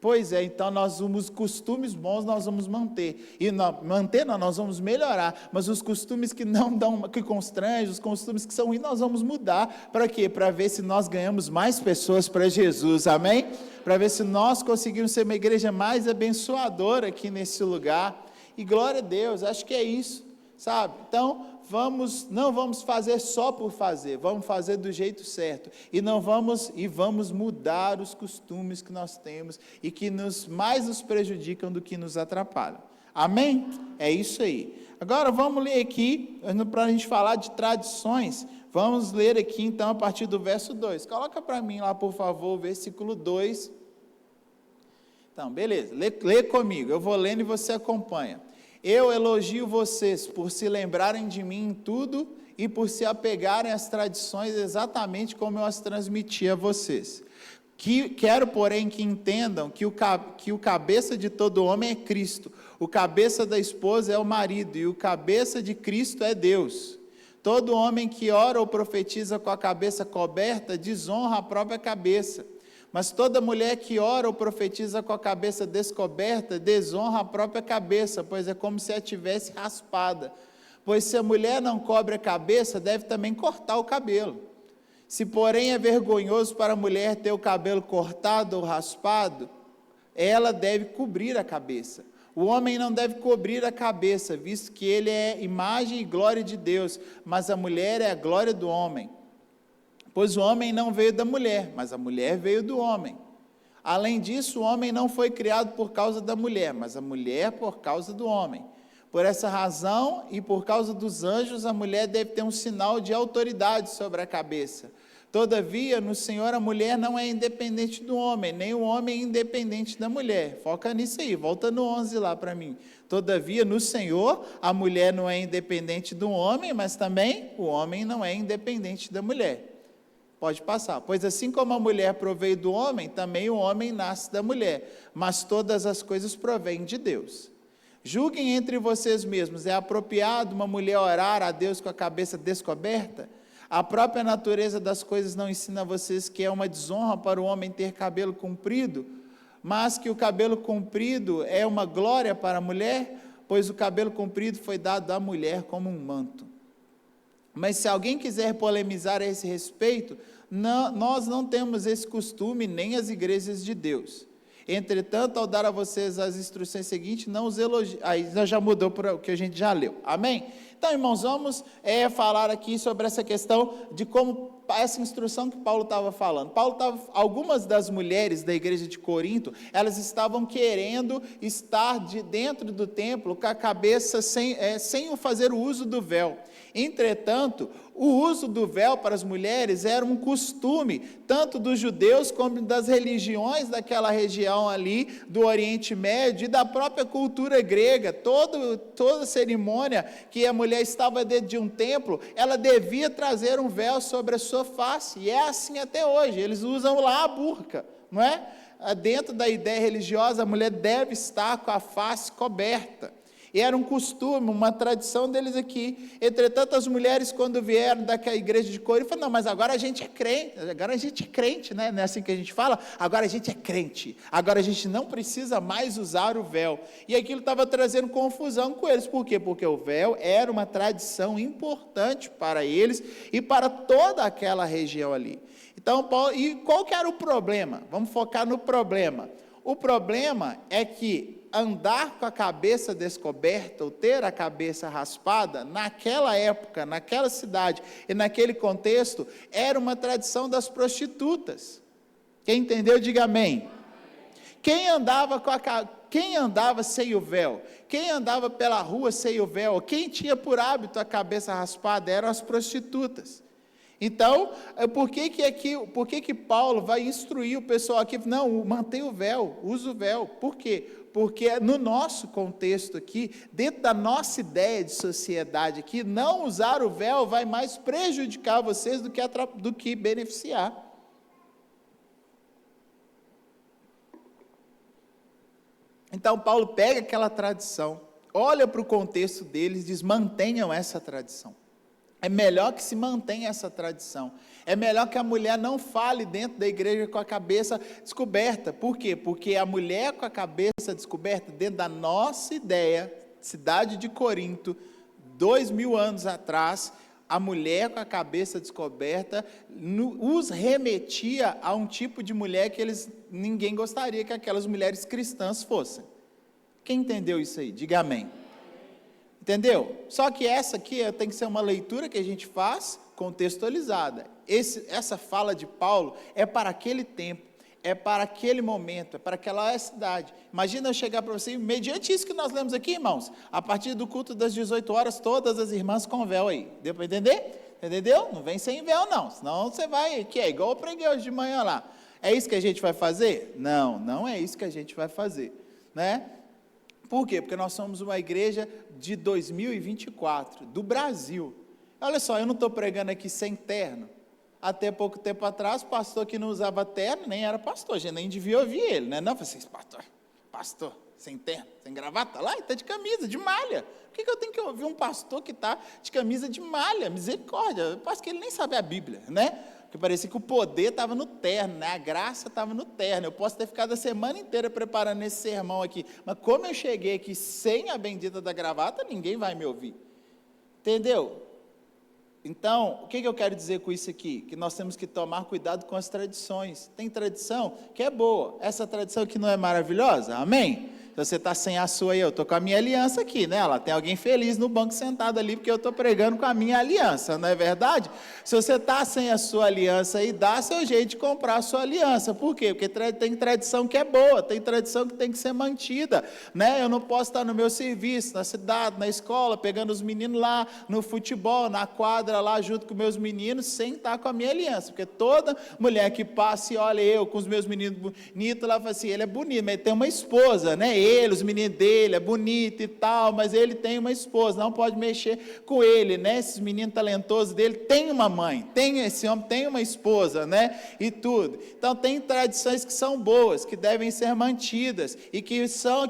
Pois é, então nós vamos, costumes bons nós vamos manter, e nós vamos melhorar, mas os costumes que não dão, que constrangem, os costumes que são ruins, nós vamos mudar, para quê? Para ver se nós ganhamos mais pessoas para Jesus, amém? Para ver se nós conseguimos ser uma igreja mais abençoadora aqui nesse lugar, e glória a Deus, acho que é isso, sabe? Então, não vamos fazer só por fazer, vamos fazer do jeito certo, e vamos mudar os costumes que nós temos, e que mais nos prejudicam do que nos atrapalham. Amém? É isso aí. Agora vamos ler aqui, para a gente falar de tradições, vamos ler aqui então a partir do verso 2. Coloca para mim lá, por favor, o versículo 2. Então, beleza, lê comigo, eu vou lendo e você acompanha. Eu elogio vocês por se lembrarem de mim em tudo e por se apegarem às tradições exatamente como eu as transmiti a vocês. Quero, porém, que entendam que o cabeça de todo homem é Cristo, o cabeça da esposa é o marido, e o cabeça de Cristo é Deus. Todo homem que ora ou profetiza com a cabeça coberta, desonra a própria cabeça. Mas toda mulher que ora ou profetiza com a cabeça descoberta, desonra a própria cabeça, pois é como se a tivesse raspada. Pois se a mulher não cobre a cabeça, deve também cortar o cabelo. Se, porém, é vergonhoso para a mulher ter o cabelo cortado ou raspado, ela deve cobrir a cabeça. O homem não deve cobrir a cabeça, visto que ele é imagem e glória de Deus, mas a mulher é a glória do homem. Pois o homem não veio da mulher, mas a mulher veio do homem. Além disso, o homem não foi criado por causa da mulher, mas a mulher por causa do homem. Por essa razão e por causa dos anjos, a mulher deve ter um sinal de autoridade sobre a cabeça. Todavia, no Senhor, a mulher não é independente do homem, nem o homem é independente da mulher. Foca nisso aí, volta no 11 lá para mim. Todavia, no Senhor, a mulher não é independente do homem, mas também o homem não é independente da mulher. Pode passar. Pois assim como a mulher proveio do homem, também o homem nasce da mulher. Mas todas as coisas provêm de Deus. Julguem entre vocês mesmos, é apropriado uma mulher orar a Deus com a cabeça descoberta? A própria natureza das coisas não ensina a vocês que é uma desonra para o homem ter cabelo comprido, mas que o cabelo comprido é uma glória para a mulher, pois o cabelo comprido foi dado à mulher como um manto. Mas se alguém quiser polemizar a esse respeito, nós não temos esse costume, nem as igrejas de Deus. Entretanto, ao dar a vocês as instruções seguintes, não os elogiem. Aí já mudou para o que a gente já leu. Amém? Então, irmãos, vamos falar aqui sobre essa questão de como essa instrução que Paulo estava falando. Algumas das mulheres da igreja de Corinto, elas estavam querendo estar dentro do templo com a cabeça sem fazer o uso do véu. Entretanto, o uso do véu para as mulheres era um costume, tanto dos judeus como das religiões daquela região ali, do Oriente Médio e da própria cultura grega. Toda cerimônia que a mulher estava dentro de um templo, ela devia trazer um véu sobre a sua face, e é assim até hoje, eles usam lá a burca, não é? Dentro da ideia religiosa, a mulher deve estar com a face coberta. E era um costume, uma tradição deles aqui. Entretanto, as mulheres, quando vieram daquela igreja de Corinto, falaram: não, mas agora a gente é crente, né? Não é assim que a gente fala? Agora a gente é crente, agora a gente não precisa mais usar o véu. E aquilo estava trazendo confusão com eles. Por quê? Porque o véu era uma tradição importante para eles e para toda aquela região ali. Então, e qual que era o problema? Vamos focar no problema. O problema é que andar com a cabeça descoberta, ou ter a cabeça raspada, naquela época, naquela cidade e naquele contexto, era uma tradição das prostitutas. Quem entendeu, diga amém. Quem andava sem o véu? Quem andava pela rua sem o véu? Quem tinha por hábito a cabeça raspada? Eram as prostitutas. Então, por que Paulo vai instruir o pessoal aqui? Não, mantenha o véu, usa o véu. Por quê? Porque no nosso contexto aqui, dentro da nossa ideia de sociedade aqui, não usar o véu vai mais prejudicar vocês do que beneficiar. Então, Paulo pega aquela tradição, olha para o contexto deles e diz: mantenham essa tradição. É melhor que se mantenha essa tradição. É melhor que a mulher não fale dentro da igreja com a cabeça descoberta. Por quê? Porque a mulher com a cabeça descoberta, dentro da nossa ideia, cidade de Corinto, 2000 anos atrás, a mulher com a cabeça descoberta os remetia a um tipo de mulher que ninguém gostaria que aquelas mulheres cristãs fossem. Quem entendeu isso aí? Diga amém. Entendeu? Só que essa aqui tem que ser uma leitura que a gente faz contextualizada. Essa fala de Paulo é para aquele tempo, é para aquele momento, é para aquela cidade. Imagina eu chegar para você, mediante isso que nós lemos aqui, irmãos, a partir do culto das 18 horas, todas as irmãs com véu aí. Deu para entender? Entendeu? Não vem sem véu não, senão você vai, que é igual eu preguei hoje de manhã lá. É isso que a gente vai fazer? Não, não é isso que a gente vai fazer, né? Por quê? Porque nós somos uma igreja de 2024, do Brasil. Olha só, eu não estou pregando aqui sem terno. Até pouco tempo atrás, o pastor que não usava terno, nem era pastor, a gente nem devia ouvir ele, né? Não, eu falei assim, pastor, sem terno, sem gravata, lá, ele está de camisa, de malha. Por que eu tenho que ouvir um pastor que está de camisa de malha? Misericórdia, eu acho que ele nem sabe a Bíblia, né? Porque parecia que o poder estava no terno, né? A graça estava no terno. Eu posso ter ficado a semana inteira preparando esse sermão aqui, mas como eu cheguei aqui sem a bendita da gravata, ninguém vai me ouvir. Entendeu? Então, o que eu quero dizer com isso aqui? Que nós temos que tomar cuidado com as tradições. Tem tradição que é boa. Essa tradição aqui não é maravilhosa? Amém? Se você está sem a sua aí, eu estou com a minha aliança aqui, né? Lá tem alguém feliz no banco sentado ali, porque eu estou pregando com a minha aliança, não é verdade? Se você está sem a sua aliança aí, dá seu jeito de comprar a sua aliança. Por quê? Porque tem tradição que é boa, tem tradição que tem que ser mantida, né? Eu não posso estar no meu serviço, na cidade, na escola, pegando os meninos lá, no futebol, na quadra lá, junto com meus meninos, sem estar com a minha aliança, porque toda mulher que passa e olha eu com os meus meninos bonitos, lá fala assim, ele é bonito, mas ele tem uma esposa, né? Ele, os meninos dele, é bonito e tal, mas ele tem uma esposa, não pode mexer com ele, né? Esses meninos talentosos dele, tem uma mãe, esse homem tem uma esposa, né? E tudo. Então, tem tradições que são boas, que devem ser mantidas, e que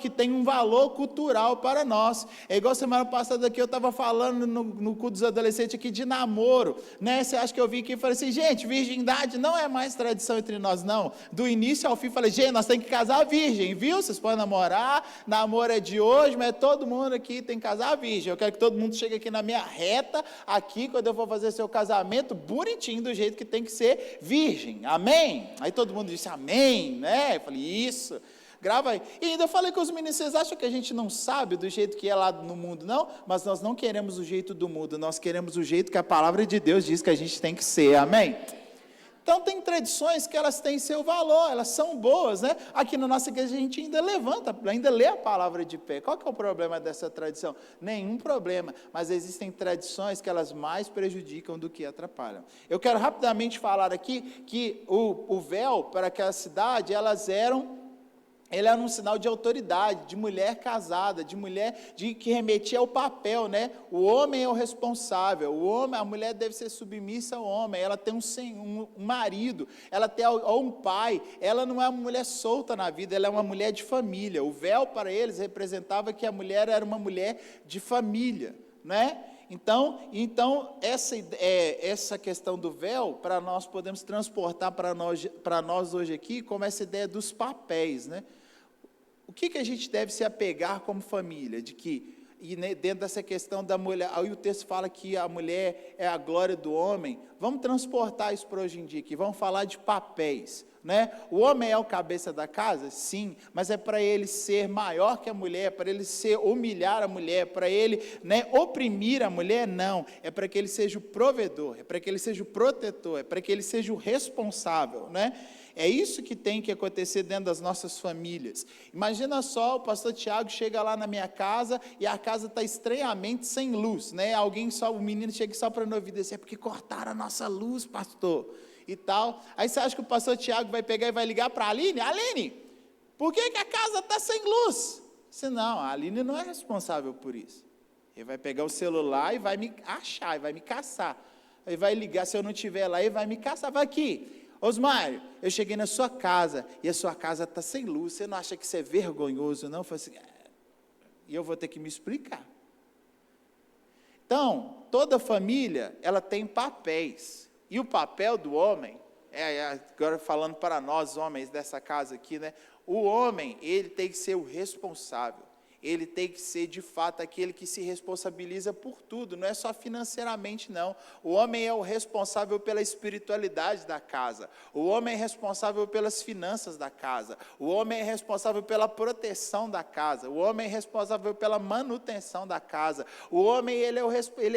têm um valor cultural para nós. É igual semana passada aqui, eu estava falando no culto dos adolescentes aqui de namoro, né? Você acha que eu vim aqui e falei assim, gente, virgindade não é mais tradição entre nós, não. Do início ao fim, falei, gente, nós temos que casar virgem, viu? Vocês podem namorar, namoro é de hoje, mas todo mundo aqui tem que casar virgem. Eu quero que todo mundo chegue aqui na minha reta, aqui, quando eu for fazer seu casamento, bonitinho, do jeito que tem que ser virgem, amém? Aí todo mundo disse amém, né? Eu falei, isso, grava aí. E ainda falei com os meninos, vocês acham que a gente não sabe do jeito que é lá no mundo? Não, mas nós não queremos o jeito do mundo, nós queremos o jeito que a palavra de Deus diz que a gente tem que ser, amém? Então, tem tradições que elas têm seu valor, elas são boas, né? Aqui na nossa igreja a gente ainda ainda lê a palavra de pé. Qual que é o problema dessa tradição? Nenhum problema, mas existem tradições que elas mais prejudicam do que atrapalham. Eu quero rapidamente falar aqui que o véu para aquela cidade, ele era um sinal de autoridade, de mulher casada, de mulher que remetia ao papel, né? O homem é o responsável, a mulher deve ser submissa ao homem, ela tem um marido, ela tem um pai, ela não é uma mulher solta na vida, ela é uma mulher de família. O véu para eles representava que a mulher era uma mulher de família, né? Então essa questão do véu, para nós podemos transportar para nós hoje aqui, como essa ideia dos papéis, né? O que a gente deve se apegar como família? Dentro dessa questão da mulher, aí o texto fala que a mulher é a glória do homem, vamos transportar isso para hoje em dia aqui, vamos falar de papéis, né? O homem é o cabeça da casa? Sim, mas é para ele ser maior que a mulher, para ele humilhar a mulher, para ele, né, oprimir a mulher? Não, é para que ele seja o provedor, é para que ele seja o protetor, é para que ele seja o responsável, né? É isso que tem que acontecer dentro das nossas famílias. Imagina só, o pastor Tiago chega lá na minha casa e a casa está estranhamente sem luz, né? O menino chega só para me ouvir dizer, é porque cortaram a nossa luz, pastor, e tal. Aí você acha que o pastor Tiago vai pegar e vai ligar para a Aline? Aline, por que a casa está sem luz? Não, a Aline não é responsável por isso. Ele vai pegar o celular e vai me achar, e vai me caçar. Ele vai ligar, se eu não estiver lá, ele vai me caçar. Vai aqui. Osmário, eu cheguei na sua casa, e a sua casa está sem luz, você não acha que isso é vergonhoso, não? Eu falei assim, e eu vou ter que me explicar. Então, toda família, ela tem papéis, e o papel do homem, agora falando para nós homens dessa casa aqui, né? O homem, ele tem que ser o responsável. Ele tem que ser, de fato, aquele que se responsabiliza por tudo, não é só financeiramente, não. O homem é o responsável pela espiritualidade da casa, o homem é responsável pelas finanças da casa, o homem é responsável pela proteção da casa, o homem é responsável pela manutenção da casa, o homem, ele é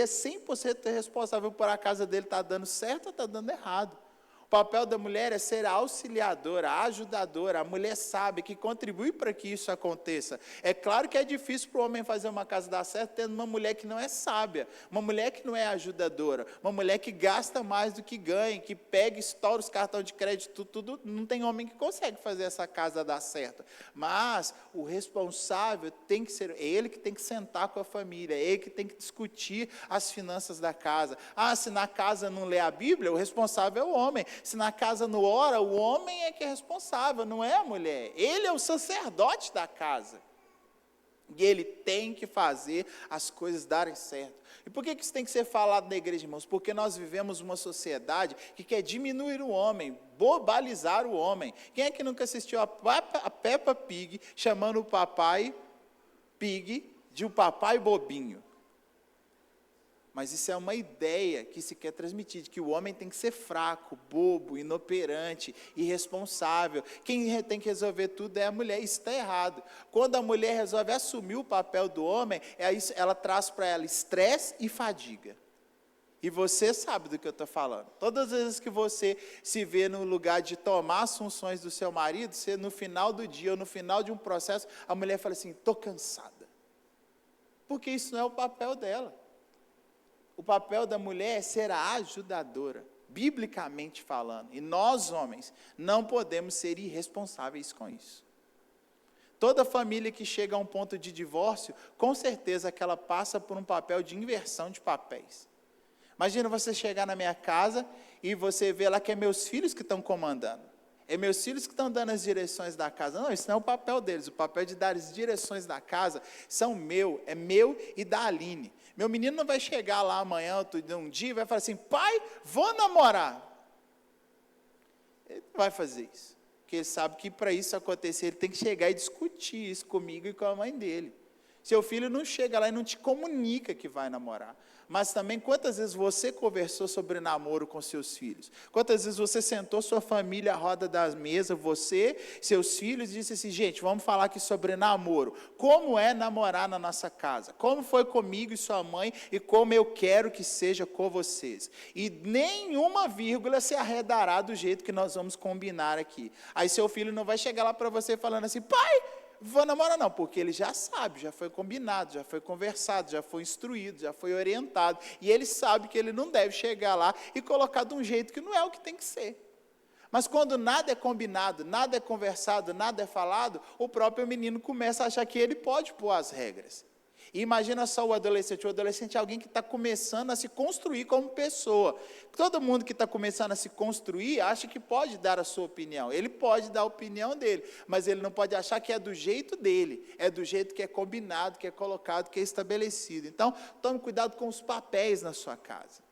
100% responsável por a casa dele estar dando certo ou estar dando errado. O papel da mulher é ser a auxiliadora, a ajudadora. A mulher sabe que contribui para que isso aconteça. É claro que é difícil para o homem fazer uma casa dar certo tendo uma mulher que não é sábia, uma mulher que não é ajudadora, uma mulher que gasta mais do que ganha, que pega, estoura os cartões de crédito, tudo. Não tem homem que consegue fazer essa casa dar certo. Mas o responsável tem que ser ele que tem que sentar com a família, ele que tem que discutir as finanças da casa. Se na casa não lê a Bíblia, o responsável é o homem. Se na casa não ora, o homem é que é responsável, não é a mulher. Ele é o sacerdote da casa. E ele tem que fazer as coisas darem certo. E por que isso tem que ser falado na igreja, irmãos? Porque nós vivemos uma sociedade que quer diminuir o homem, bobalizar o homem. Quem é que nunca assistiu a Peppa Pig chamando o papai Pig de um papai bobinho? Mas isso é uma ideia que se quer transmitir, de que o homem tem que ser fraco, bobo, inoperante, irresponsável. Quem tem que resolver tudo é a mulher. Isso está errado. Quando a mulher resolve assumir o papel do homem, ela traz para ela estresse e fadiga. E você sabe do que eu estou falando. Todas as vezes que você se vê no lugar de tomar as funções do seu marido, você, no final do dia ou no final de um processo, a mulher fala assim, estou cansada. Porque isso não é o papel dela. O papel da mulher é ser a ajudadora, biblicamente falando. E nós, homens, não podemos ser irresponsáveis com isso. Toda família que chega a um ponto de divórcio, com certeza que ela passa por um papel de inversão de papéis. Imagina você chegar na minha casa e você vê lá que é meus filhos que estão comandando. É meus filhos que estão dando as direções da casa. Não, isso não é o papel deles. O papel de dar as direções da casa é meu e da Aline. Meu menino não vai chegar lá amanhã, um dia, e vai falar assim, pai, vou namorar. Ele não vai fazer isso. Porque ele sabe que para isso acontecer, ele tem que chegar e discutir isso comigo e com a mãe dele. Seu filho não chega lá e não te comunica que vai namorar. Mas também, quantas vezes você conversou sobre namoro com seus filhos? Quantas vezes você sentou sua família à roda da mesa, você, seus filhos, e disse assim, gente, vamos falar aqui sobre namoro. Como é namorar na nossa casa? Como foi comigo e sua mãe, e como eu quero que seja com vocês? E nenhuma vírgula se arredará do jeito que nós vamos combinar aqui. Aí seu filho não vai chegar lá para você falando assim, pai, vou namorar não, porque ele já sabe, já foi combinado, já foi conversado, já foi instruído, já foi orientado, e ele sabe que ele não deve chegar lá e colocar de um jeito que não é o que tem que ser. Mas quando nada é combinado, nada é conversado, nada é falado, o próprio menino começa a achar que ele pode pôr as regras. E imagina só o adolescente é alguém que está começando a se construir como pessoa. Todo mundo que está começando a se construir acha que pode dar a sua opinião. Ele pode dar a opinião dele, mas ele não pode achar que é do jeito dele. É do jeito que é combinado, que é colocado, que é estabelecido. Então, tome cuidado com os papéis na sua casa.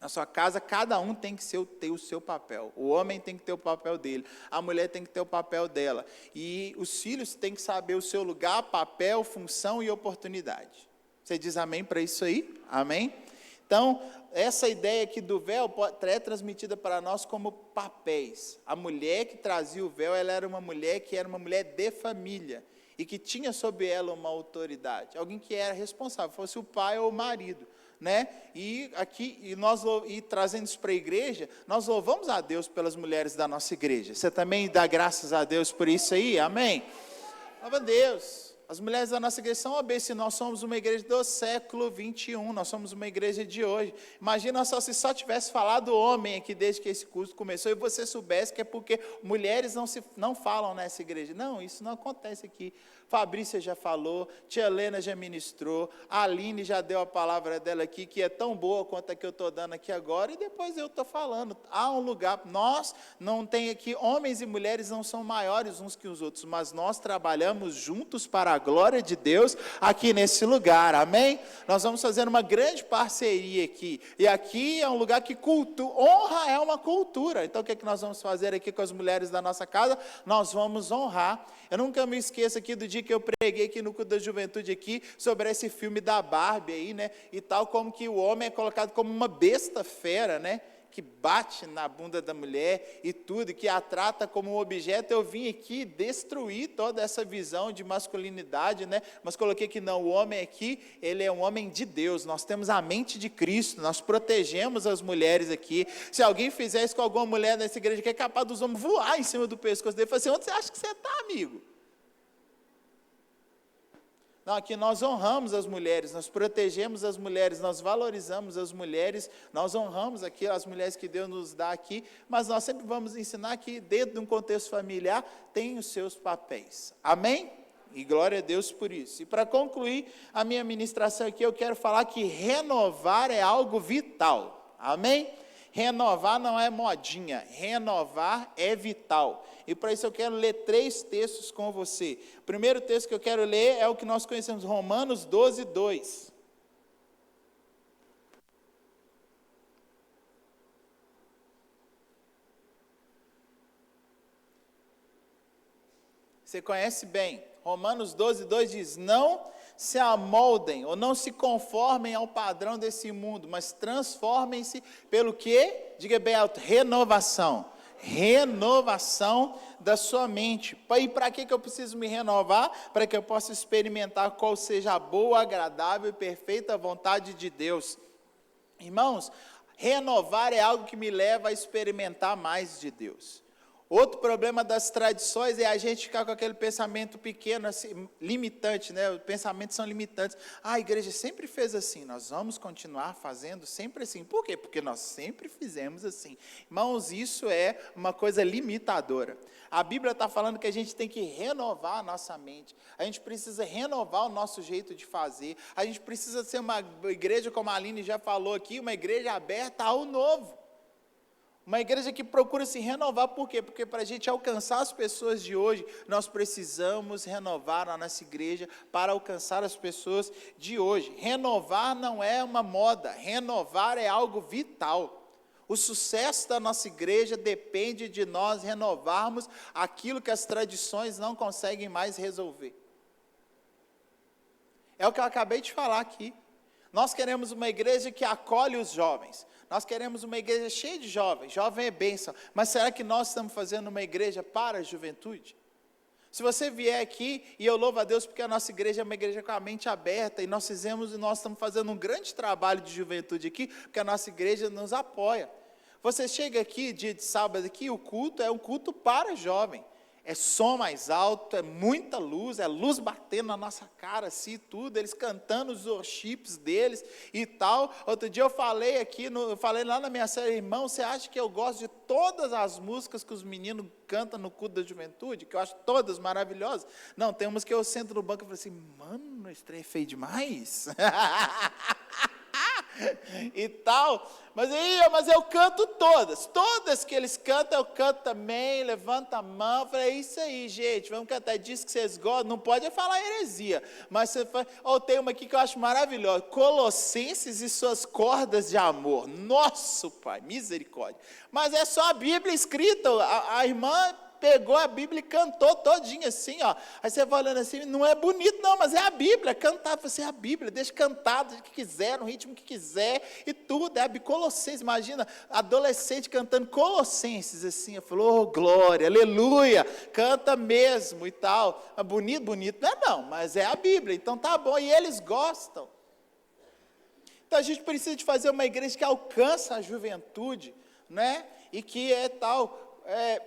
Na sua casa, cada um tem que ter o seu papel. O homem tem que ter o papel dele. A mulher tem que ter o papel dela. E os filhos têm que saber o seu lugar, papel, função e oportunidade. Você diz amém para isso aí? Amém? Então, essa ideia aqui do véu é transmitida para nós como papéis. A mulher que trazia o véu, ela era uma mulher que era uma mulher de família. E que tinha sobre ela uma autoridade. Alguém que era responsável, fosse o pai ou o marido. Né? E trazendo isso para a igreja, nós louvamos a Deus pelas mulheres da nossa igreja. Você também dá graças a Deus por isso aí? Amém? Louva a Deus. As mulheres da nossa igreja são obedientes. Nós somos uma igreja do século 21, nós somos uma igreja de hoje. Imagina só se só tivesse falado homem aqui desde que esse curso começou e você soubesse que é porque mulheres não falam nessa igreja. Não, isso não acontece aqui. Fabrícia já falou, tia Helena já ministrou, a Aline já deu a palavra dela aqui, que é tão boa quanto a que eu estou dando aqui agora, e depois eu estou falando. Há um lugar, nós não tem aqui, homens e mulheres não são maiores uns que os outros, mas nós trabalhamos juntos para a glória de Deus aqui nesse lugar, amém? Nós vamos fazer uma grande parceria aqui, e aqui é um lugar que honra é uma cultura. Então o que é que nós vamos fazer aqui com as mulheres da nossa casa? Nós vamos honrar. Eu nunca me esqueço aqui do dia que eu preguei aqui no culto da juventude aqui, sobre esse filme da Barbie aí, né, e tal, como que o homem é colocado como uma besta fera, né, Que bate na bunda da mulher e tudo, que a trata como um objeto. Eu vim aqui destruir toda essa visão de masculinidade, né? Mas coloquei que não, o homem aqui, ele é um homem de Deus, nós temos a mente de Cristo, nós protegemos as mulheres aqui. Se alguém fizer isso com alguma mulher nessa igreja, que é capaz dos homens voar em cima do pescoço dele, fala assim, onde você acha que você está, amigo? Não, aqui nós honramos as mulheres, nós protegemos as mulheres, nós valorizamos as mulheres, nós honramos aqui as mulheres que Deus nos dá aqui, mas nós sempre vamos ensinar que dentro de um contexto familiar tem os seus papéis. Amém? E glória a Deus por isso. E para concluir a minha ministração aqui, eu quero falar que renovar é algo vital. Amém? Renovar não é modinha, renovar é vital. E para isso eu quero ler 3 textos com você. O primeiro texto que eu quero ler é o que nós conhecemos, Romanos 12, 2. Você conhece bem. Romanos 12, 2 diz, não se amoldem ou não se conformem ao padrão desse mundo, mas transformem-se pelo quê? Diga bem alto, renovação. Renovação da sua mente. E para que eu preciso me renovar? Para que eu possa experimentar qual seja a boa, agradável e perfeita vontade de Deus. Irmãos, renovar é algo que me leva a experimentar mais de Deus. Outro problema das tradições é a gente ficar com aquele pensamento pequeno, assim, limitante, né? Os pensamentos são limitantes. A igreja sempre fez assim, nós vamos continuar fazendo sempre assim. Por quê? Porque nós sempre fizemos assim. Irmãos, isso é uma coisa limitadora. A Bíblia está falando que a gente tem que renovar a nossa mente. A gente precisa renovar o nosso jeito de fazer. A gente precisa ser uma igreja, como a Aline já falou aqui, uma igreja aberta ao novo. Uma igreja que procura se renovar, por quê? Porque para a gente alcançar as pessoas de hoje, nós precisamos renovar a nossa igreja para alcançar as pessoas de hoje. Renovar não é uma moda, renovar é algo vital. O sucesso da nossa igreja depende de nós renovarmos aquilo que as tradições não conseguem mais resolver. É o que eu acabei de falar aqui. Nós queremos uma igreja que acolhe os jovens. Nós queremos uma igreja cheia de jovens. Jovem é bênção. Mas será que nós estamos fazendo uma igreja para a juventude? Se você vier aqui, e eu louvo a Deus porque a nossa igreja é uma igreja com a mente aberta, e nós estamos fazendo um grande trabalho de juventude aqui, porque a nossa igreja nos apoia. Você chega aqui, dia de sábado aqui, o culto é um culto para jovem. É som mais alto, é muita luz, é luz batendo na nossa cara, assim, tudo, eles cantando os worships deles e tal. Outro dia eu falei aqui, eu falei lá na minha série, irmão, você acha que eu gosto de todas as músicas que os meninos cantam no culto da juventude, que eu acho todas maravilhosas? Não, tem umas que eu sento no banco e falo assim, mano, esse trem é feio demais. E tal, mas eu canto todas que eles cantam, eu canto também, levanta a mão, falei, é isso aí, gente, vamos cantar, diz que vocês gostam, não pode falar heresia, mas você fala, tem uma aqui que eu acho maravilhosa, Colossenses e suas cordas de amor, nosso Pai, misericórdia, mas é só a Bíblia escrita, a irmã pegou a Bíblia e cantou todinha assim, ó. Aí você vai olhando assim, não é bonito não, mas é a Bíblia, cantar, você é a Bíblia, deixa cantar do que quiser, no ritmo que quiser, e tudo, é a Bíblia. Colossenses, imagina, adolescente cantando Colossenses, assim, eu falo, oh, glória, aleluia, canta mesmo e tal, bonito não é não, mas é a Bíblia, então tá bom, e eles gostam. Então a gente precisa de fazer uma igreja que alcança a juventude, né, e que é tal,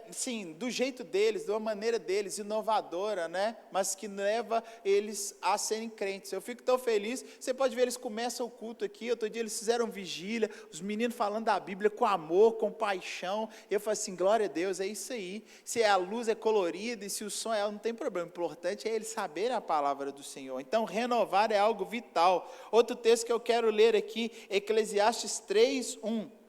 sim, do jeito deles, de uma maneira deles, inovadora, né? Mas que leva eles a serem crentes. Eu fico tão feliz, você pode ver, eles começam o culto aqui, outro dia eles fizeram vigília, os meninos falando da Bíblia com amor, com paixão, eu falo assim, glória a Deus, é isso aí, se a luz é colorida e se o som não tem problema, o importante é eles saberem a palavra do Senhor. Então, renovar é algo vital. Outro texto que eu quero ler aqui, Eclesiastes 3, 1.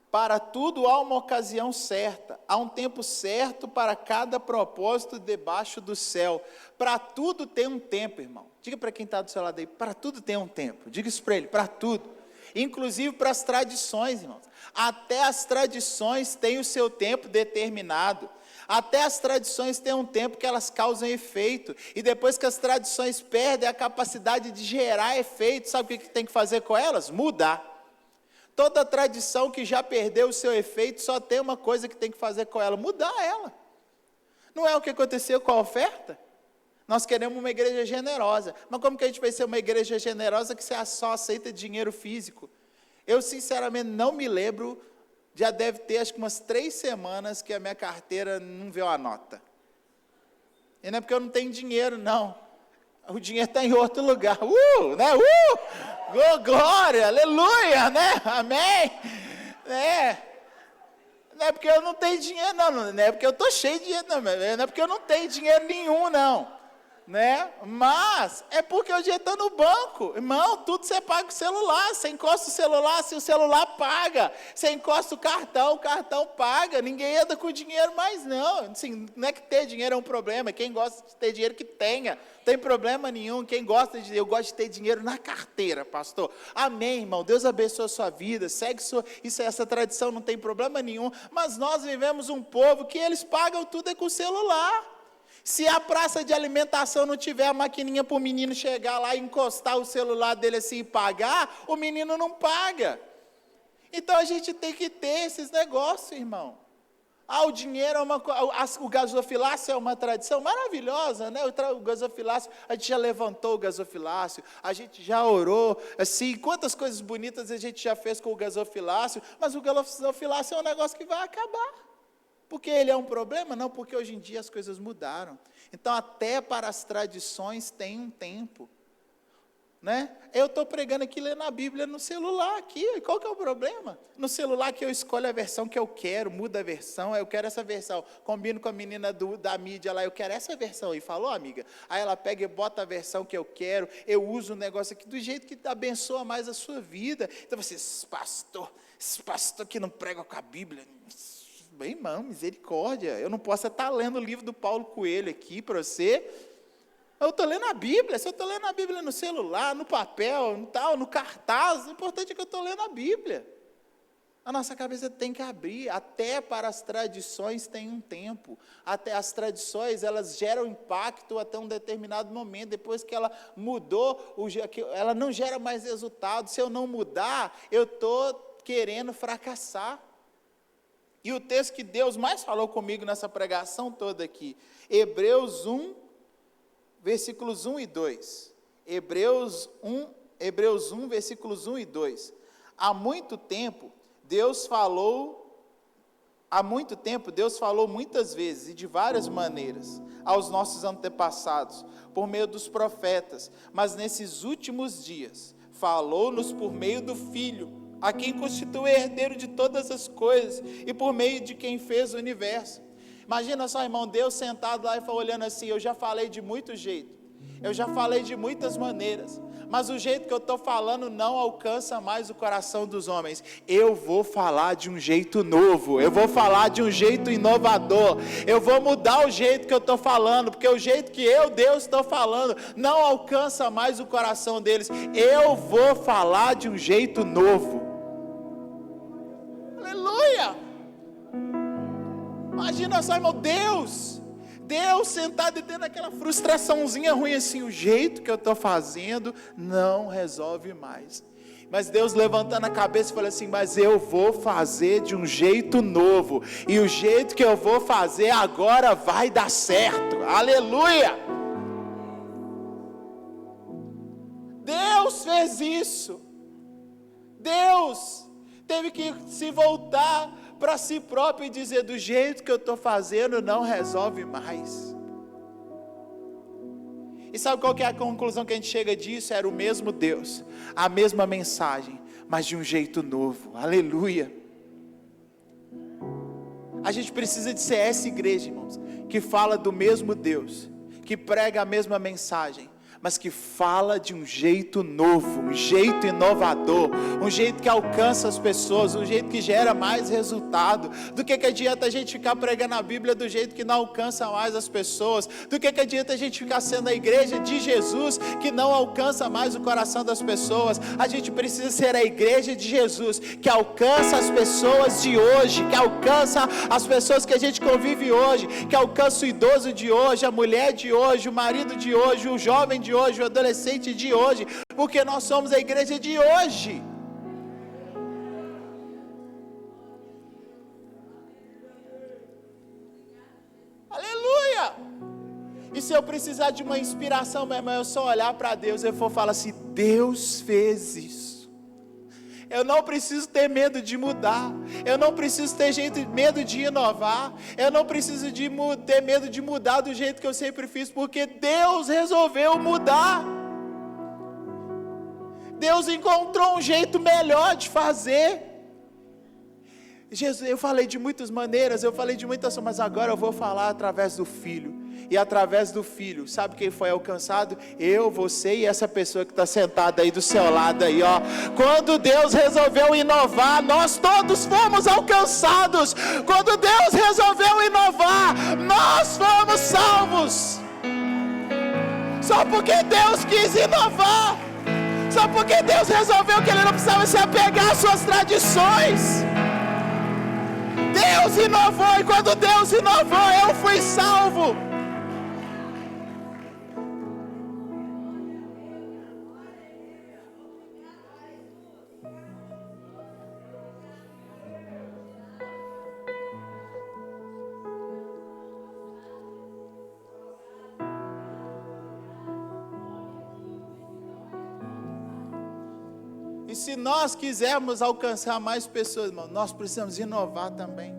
Para tudo há uma ocasião certa, há um tempo certo para cada propósito debaixo do céu. Para tudo tem um tempo, irmão. Diga para quem está do seu lado aí, para tudo tem um tempo. Diga isso para ele, para tudo. Inclusive para as tradições, irmãos. Até as tradições têm o seu tempo determinado. Até as tradições têm um tempo que elas causam efeito. E depois que as tradições perdem a capacidade de gerar efeito, sabe o que tem que fazer com elas? Mudar. Toda tradição que já perdeu o seu efeito, só tem uma coisa que tem que fazer com ela, mudar ela. Não é o que aconteceu com a oferta? Nós queremos uma igreja generosa, mas como que a gente vai ser uma igreja generosa que só aceita dinheiro físico? Eu sinceramente não me lembro, já deve ter acho que umas 3 semanas que a minha carteira não veio a nota. E não é porque eu não tenho dinheiro, não. O dinheiro está em outro lugar. Né? Glória, aleluia, né? Amém. Não é porque eu não tenho dinheiro, não é porque eu estou cheio de dinheiro, não é porque eu não tenho dinheiro nenhum, não. Né? Mas é porque o dinheiro está no banco, irmão, tudo você paga com o celular, você encosta o celular, se o celular paga, você encosta o cartão paga, ninguém anda com dinheiro mais não, assim, não é que ter dinheiro é um problema, quem gosta de ter dinheiro que tenha, não tem problema nenhum, eu gosto de ter dinheiro na carteira, pastor, amém, irmão, Deus abençoe a sua vida, segue essa tradição, não tem problema nenhum, mas nós vivemos um povo que eles pagam tudo com o celular. Se a praça de alimentação não tiver a maquininha para o menino chegar lá e encostar o celular dele assim e pagar, o menino não paga. Então a gente tem que ter esses negócios, irmão. O dinheiro é uma coisa, o gasofilácio é uma tradição maravilhosa, né? O gasofilácio, a gente já levantou o gasofilácio, a gente já orou, assim, quantas coisas bonitas a gente já fez com o gasofilácio, mas o gasofilácio é um negócio que vai acabar. Porque ele é um problema? Não, porque hoje em dia as coisas mudaram. Então, até para as tradições tem um tempo. Né? Eu estou pregando aqui, lendo a Bíblia no celular aqui. Qual que é o problema? No celular que eu escolho a versão que eu quero, muda a versão, eu quero essa versão. Combino com a menina da mídia lá, eu quero essa versão. E falou, amiga, aí ela pega e bota a versão que eu quero, eu uso o negócio aqui do jeito que abençoa mais a sua vida. Então você, esse pastor que não prega com a Bíblia... Bem, irmão, misericórdia, eu não posso estar lendo o livro do Paulo Coelho aqui para você, eu estou lendo a Bíblia, se eu estou lendo a Bíblia no celular, no papel, no cartaz, o importante é que eu estou lendo a Bíblia, a nossa cabeça tem que abrir, até para as tradições tem um tempo, até as tradições, elas geram impacto até um determinado momento, depois que ela mudou, ela não gera mais resultado, se eu não mudar, eu estou querendo fracassar. E o texto que Deus mais falou comigo nessa pregação toda aqui, Hebreus 1, versículos 1 e 2. Hebreus 1, versículos 1 e 2. Há muito tempo, Deus falou muitas vezes e de várias maneiras aos nossos antepassados, por meio dos profetas, mas nesses últimos dias, falou-nos por meio do Filho, a quem constitui herdeiro de todas as coisas, e por meio de quem fez o universo. Imagina só, irmão, Deus sentado lá e olhando assim, eu já falei de muito jeito, eu já falei de muitas maneiras, mas o jeito que eu estou falando não alcança mais o coração dos homens. Eu vou falar de um jeito novo, eu vou falar de um jeito inovador, eu vou mudar o jeito que eu estou falando, porque o jeito que eu, Deus, estou falando, não alcança mais o coração deles. Eu vou falar de um jeito novo. Aleluia! Imagina só, irmão, Deus sentado e tendo aquela frustraçãozinha ruim assim, o jeito que eu estou fazendo não resolve mais. Mas Deus levantando a cabeça e falando assim, mas eu vou fazer de um jeito novo, e o jeito que eu vou fazer agora vai dar certo. Aleluia! Deus fez isso. Deus teve que se voltar para si próprio e dizer, do jeito que eu estou fazendo não resolve mais. E sabe qual que é a conclusão que a gente chega disso? Era o mesmo Deus, a mesma mensagem, mas de um jeito novo. Aleluia! A gente precisa de ser essa igreja, irmãos, que fala do mesmo Deus, que prega a mesma mensagem, mas que fala de um jeito novo, um jeito inovador, um jeito que alcança as pessoas, um jeito que gera mais resultado. Do que adianta a gente ficar pregando a Bíblia do jeito que não alcança mais as pessoas? Do que adianta a gente ficar sendo a igreja de Jesus que não alcança mais o coração das pessoas? A gente precisa ser a igreja de Jesus que alcança as pessoas de hoje, que alcança as pessoas que a gente convive hoje, que alcança o idoso de hoje, a mulher de hoje, o marido de hoje, o jovem de hoje, o adolescente de hoje, porque nós somos a igreja de hoje. E se eu precisar de uma inspiração, meu irmão, eu só olhar para Deus e eu falar assim: Deus fez isso. Eu não preciso ter medo de mudar. Eu não preciso ter medo de inovar. Eu não preciso ter medo de mudar do jeito que eu sempre fiz, porque Deus resolveu mudar. Deus encontrou um jeito melhor de fazer. Jesus, eu falei de muitas maneiras, eu falei de muitas, mas agora eu vou falar através do Filho. E através do Filho, sabe quem foi alcançado? Eu, você e essa pessoa que está sentada aí do seu lado aí, ó. Quando Deus resolveu inovar, nós todos fomos alcançados. Quando Deus resolveu inovar, nós fomos salvos. Só porque Deus quis inovar. Só porque Deus resolveu que Ele não precisava se apegar às suas tradições. Deus inovou, e quando Deus inovou, eu fui salvo. E se nós quisermos alcançar mais pessoas, irmão, nós precisamos inovar também.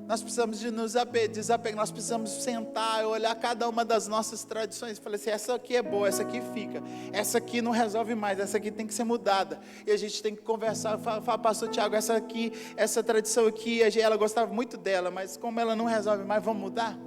Nós precisamos de nos desapegar, nós precisamos sentar e olhar cada uma das nossas tradições e falar assim: essa aqui é boa, essa aqui fica, essa aqui não resolve mais, essa aqui tem que ser mudada. E a gente tem que conversar, falar: pastor Tiago, essa aqui, essa tradição aqui, ela gostava muito dela, mas como ela não resolve mais, vamos mudar?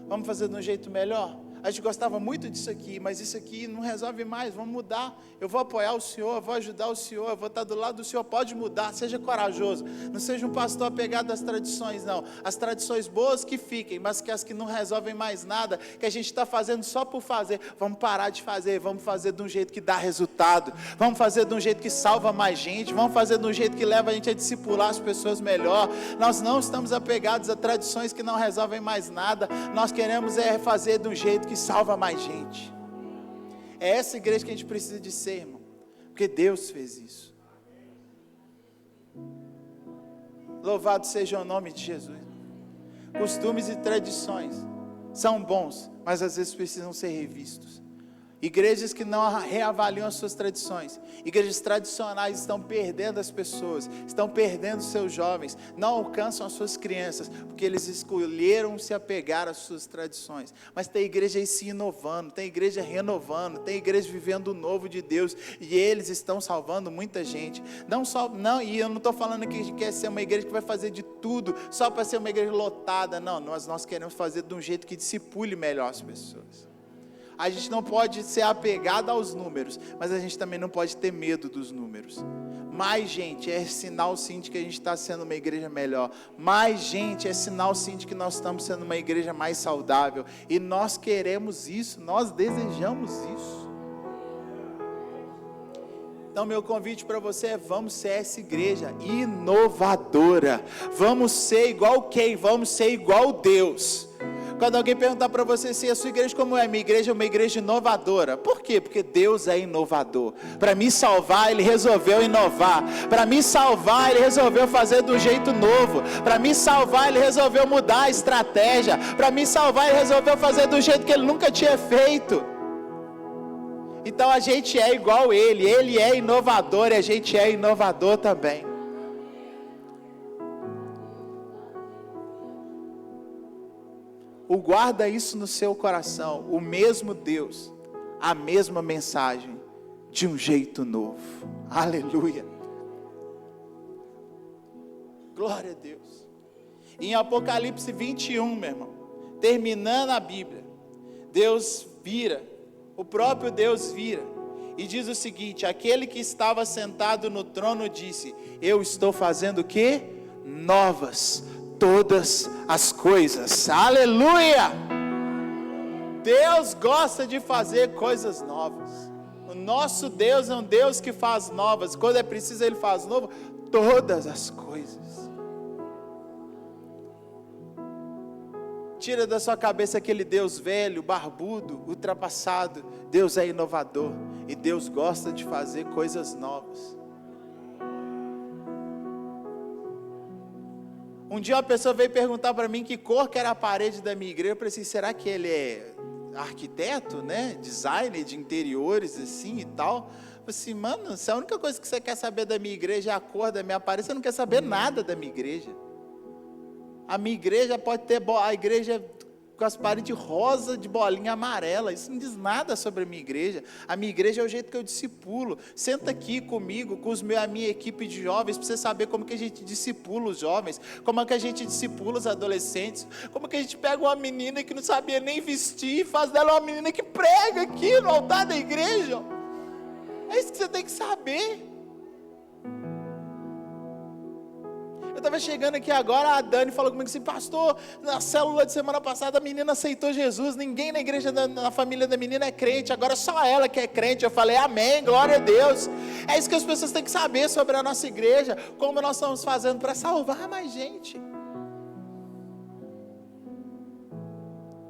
Vamos fazer de um jeito melhor? A gente gostava muito disso aqui, mas isso aqui não resolve mais, vamos mudar. Eu vou apoiar o Senhor, eu vou ajudar o Senhor, eu vou estar do lado do Senhor, pode mudar, seja corajoso. Não seja um pastor apegado às tradições, não. As tradições boas que fiquem, mas que as que não resolvem mais nada, que a gente está fazendo só por fazer, vamos parar de fazer, vamos fazer de um jeito que dá resultado, vamos fazer de um jeito que salva mais gente, vamos fazer de um jeito que leva a gente a discipular as pessoas melhor. Nós não estamos apegados a tradições que não resolvem mais nada, nós queremos fazer de um jeito que salva mais gente. É essa igreja que a gente precisa de ser, irmão, porque Deus fez isso. Louvado seja o nome de Jesus. Costumes e tradições são bons, mas às vezes precisam ser revistos. Igrejas que não reavaliam as suas tradições, igrejas tradicionais estão perdendo as pessoas, estão perdendo seus jovens, não alcançam as suas crianças, porque eles escolheram se apegar às suas tradições. Mas tem igreja aí se inovando, tem igreja renovando, tem igreja vivendo o novo de Deus, e eles estão salvando muita gente. E eu não estou falando que a gente quer ser uma igreja que vai fazer de tudo, só para ser uma igreja lotada, não, nós queremos fazer de um jeito que discipule melhor as pessoas. A gente não pode ser apegado aos números, mas a gente também não pode ter medo dos números. Mais gente é sinal sim de que a gente está sendo uma igreja melhor. Mais gente é sinal sim de que nós estamos sendo uma igreja mais saudável. E nós queremos isso, nós desejamos isso. Então meu convite para você é: vamos ser essa igreja inovadora. Vamos ser igual quem? Vamos ser igual Deus. Quando alguém perguntar para você se a sua igreja como é, minha igreja é uma igreja inovadora. Por quê? Porque Deus é inovador. Para me salvar, Ele resolveu inovar. Para me salvar, Ele resolveu fazer do jeito novo. Para me salvar, Ele resolveu mudar a estratégia. Para me salvar, Ele resolveu fazer do jeito que Ele nunca tinha feito. Então a gente é igual Ele. Ele é inovador e a gente é inovador também. Guarda isso no seu coração. O mesmo Deus, a mesma mensagem, de um jeito novo. Aleluia. Glória a Deus. Em Apocalipse 21, meu irmão, terminando a Bíblia, Deus vira, o próprio Deus vira e diz o seguinte: aquele que estava sentado no trono disse: eu estou fazendo o quê? Novas todas as coisas. Aleluia! Deus gosta de fazer coisas novas. O nosso Deus é um Deus que faz novas. Quando é preciso, Ele faz novo todas as coisas. Tira da sua cabeça aquele Deus velho, barbudo, ultrapassado. Deus é inovador e Deus gosta de fazer coisas novas. Um dia uma pessoa veio perguntar para mim que cor que era a parede da minha igreja. Eu falei assim, será que ele é arquiteto, né? Designer de interiores assim e tal? Eu falei assim, mano, se a única coisa que você quer saber da minha igreja é a cor da minha parede, você não quer saber nada da minha igreja. A minha igreja pode ter a igreja com as paredes rosa de bolinha amarela, isso não diz nada sobre a minha igreja. A minha igreja é o jeito que eu discipulo. Senta aqui comigo, com a minha equipe de jovens, para você saber como que a gente discipula os jovens, como é que a gente discipula os adolescentes, como que a gente pega uma menina que não sabia nem vestir e faz dela uma menina que prega aqui no altar da igreja. É isso que você tem que saber. Eu estava chegando aqui agora, a Dani falou comigo assim, pastor, na célula de semana passada a menina aceitou Jesus, ninguém na igreja, na família da menina é crente, agora só ela que é crente. Eu falei, amém, glória a Deus. É isso que as pessoas têm que saber sobre a nossa igreja, como nós estamos fazendo para salvar mais gente.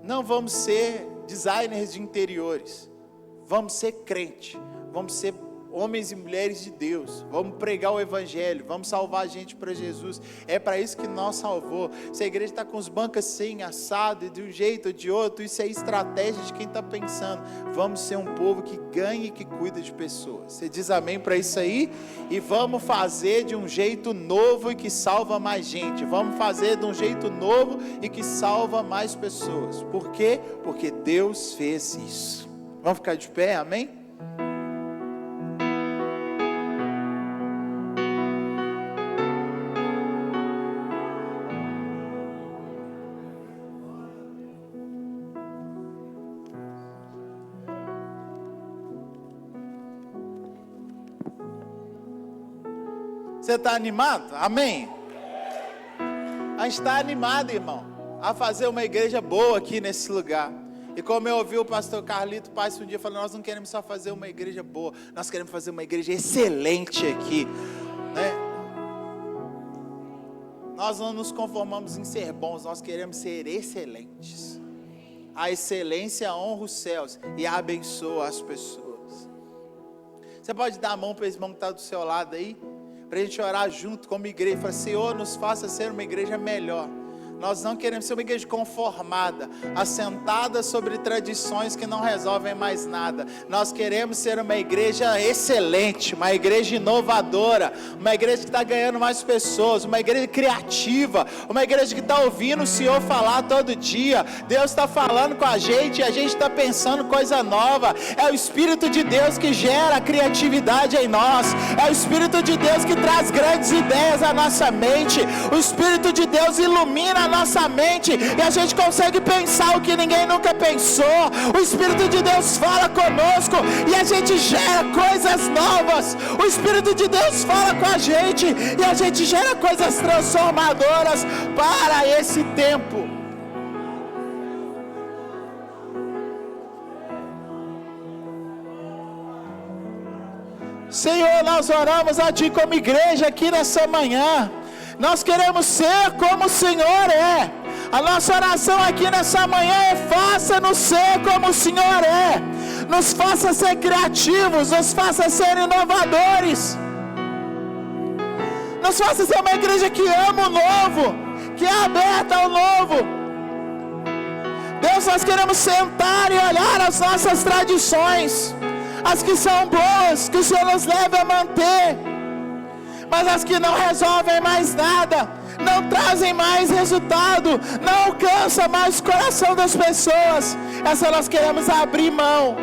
Não vamos ser designers de interiores, vamos ser crente, vamos ser homens e mulheres de Deus, vamos pregar o evangelho, vamos salvar a gente para Jesus. É para isso que nós salvou. Se a igreja está com os bancos assim, assado, de um jeito ou de outro, isso é estratégia de quem está pensando. Vamos ser um povo que ganha e que cuida de pessoas. Você diz amém para isso aí? E vamos fazer de um jeito novo e que salva mais gente. Vamos fazer de um jeito novo e que salva mais pessoas. Por quê? Porque Deus fez isso. Vamos ficar de pé, amém? Você está animado? Amém? A gente está animado, irmão, a fazer uma igreja boa aqui nesse lugar. E como eu ouvi o pastor Carlito Paz um dia falando, nós não queremos só fazer uma igreja boa, nós queremos fazer uma igreja excelente aqui, né? Nós não nos conformamos em ser bons, nós queremos ser excelentes. A excelência honra os céus e abençoa as pessoas. Você pode dar a mão para esse irmão que está do seu lado aí? Para a gente orar junto como igreja, falar, Senhor, nos faça ser uma igreja melhor. Nós não queremos ser uma igreja conformada, assentada sobre tradições que não resolvem mais nada. Nós queremos ser uma igreja excelente, uma igreja inovadora, uma igreja que está ganhando mais pessoas, uma igreja criativa, uma igreja que está ouvindo o Senhor falar todo dia. Deus está falando com a gente e a gente está pensando coisa nova. É o Espírito de Deus que gera criatividade em nós. É o Espírito de Deus que traz grandes ideias à nossa mente. O Espírito de Deus ilumina a nossa mente e a gente consegue pensar o que ninguém nunca pensou. O Espírito de Deus fala conosco e a gente gera coisas novas. O Espírito de Deus fala com a gente e a gente gera coisas transformadoras para esse tempo. Senhor, nós oramos a Ti como igreja aqui nessa manhã. Nós queremos ser como o Senhor é. A nossa oração aqui nessa manhã é: faça-nos ser como o Senhor é. Nos faça ser criativos, nos faça ser inovadores. Nos faça ser uma igreja que ama o novo, que é aberta ao novo. Deus, nós queremos sentar e olhar as nossas tradições, as que são boas, que o Senhor nos leve a manter, mas as que não resolvem mais nada, não trazem mais resultado, não alcançam mais o coração das pessoas, essa nós queremos abrir mão,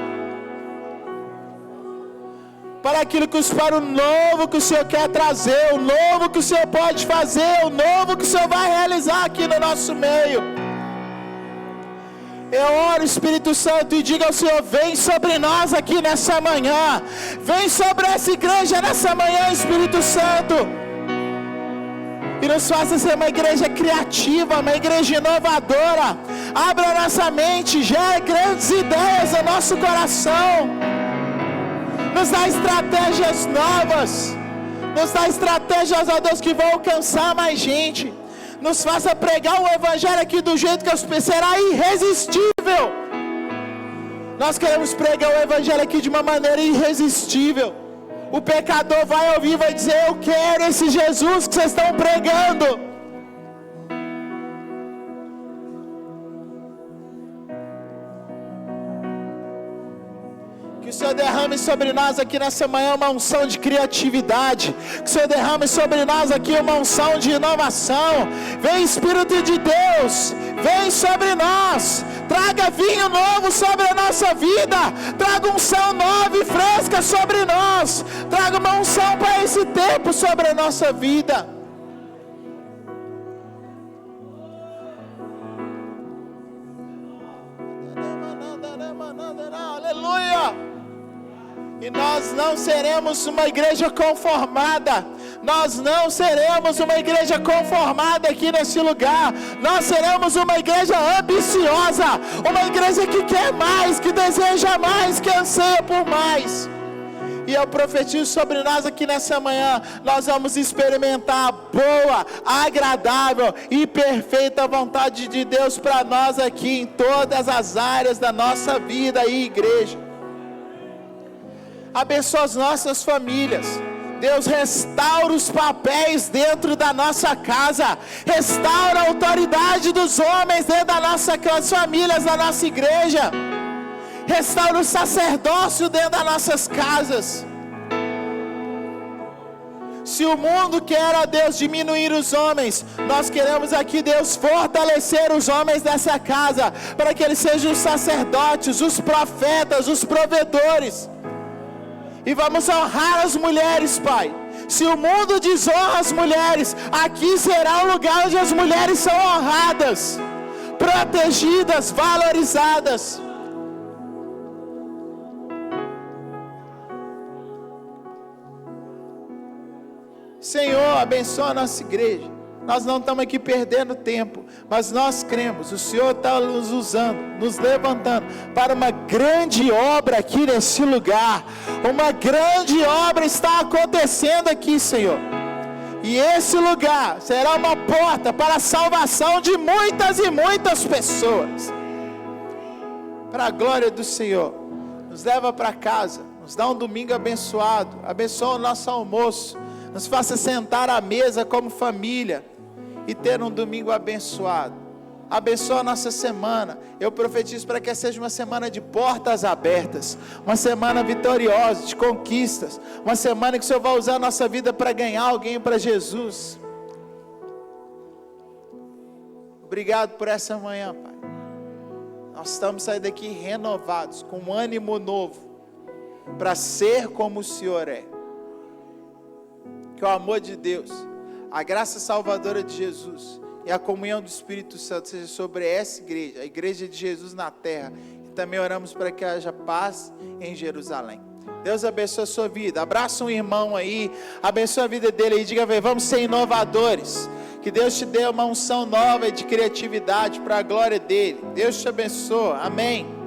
para aquilo para o novo que o Senhor quer trazer, o novo que o Senhor pode fazer, o novo que o Senhor vai realizar aqui no nosso meio. Eu oro, Espírito Santo, e diga ao Senhor: vem sobre nós aqui nessa manhã, vem sobre essa igreja nessa manhã, Espírito Santo, e nos faça ser uma igreja criativa, uma igreja inovadora. Abra a nossa mente, gere grandes ideias no nosso coração, nos dá estratégias novas, nos dá estratégias, ó Deus, que vão alcançar mais gente. Nos faça pregar o evangelho aqui do jeito que será irresistível. Nós queremos pregar o evangelho aqui de uma maneira irresistível. O pecador vai ouvir e vai dizer: eu quero esse Jesus que vocês estão pregando. o Senhor derrame sobre nós aqui nessa manhã uma unção de criatividade. Que o Senhor derrame sobre nós aqui uma unção de inovação. Vem Espírito de Deus, vem sobre nós. Traga vinho novo sobre a nossa vida. Traga unção nova e fresca sobre nós. Traga uma unção para esse tempo sobre a nossa vida. Aleluia! E nós não seremos uma igreja conformada. Nós não seremos uma igreja conformada aqui nesse lugar. Nós seremos uma igreja ambiciosa. Uma igreja que quer mais, que deseja mais, que anseia por mais. E eu profetizo sobre nós aqui nessa manhã. Nós vamos experimentar a boa, agradável e perfeita vontade de Deus para nós aqui em todas as áreas da nossa vida e igreja. Abençoa as nossas famílias. Deus, restaura os papéis dentro da nossa casa. Restaura a autoridade dos homens dentro das famílias, da nossa igreja. Restaura o sacerdócio dentro das nossas casas. Se o mundo quer, ó Deus, diminuir os homens, nós queremos aqui, Deus, fortalecer os homens dessa casa, para que eles sejam os sacerdotes, os profetas, os provedores. E vamos honrar as mulheres, Pai. Se o mundo desonra as mulheres, aqui será o lugar onde as mulheres são honradas, protegidas, valorizadas. Senhor, abençoa a nossa igreja. Nós não estamos aqui perdendo tempo, mas nós cremos, o Senhor está nos usando, nos levantando para uma grande obra aqui nesse lugar. Uma grande obra está acontecendo aqui, Senhor. E esse lugar será uma porta para a salvação de muitas e muitas pessoas. Para a glória do Senhor. Nos leva para casa, nos dá um domingo abençoado, abençoa o nosso almoço, nos faça sentar à mesa como família e ter um domingo abençoado. Abençoa a nossa semana. Eu profetizo para que seja uma semana de portas abertas, uma semana vitoriosa, de conquistas, uma semana que o Senhor vai usar a nossa vida para ganhar alguém para Jesus. Obrigado por essa manhã, Pai. Nós estamos saindo daqui renovados, com um ânimo novo, para ser como o Senhor é. Que o amor de Deus, a graça salvadora de Jesus e a comunhão do Espírito Santo seja sobre essa igreja, a igreja de Jesus na terra. E também oramos para que haja paz em Jerusalém. Deus abençoe a sua vida. Abraça um irmão aí, abençoe a vida dele e diga: vamos ser inovadores. Que Deus te dê uma unção nova de criatividade para a glória dele. Deus te abençoe. Amém.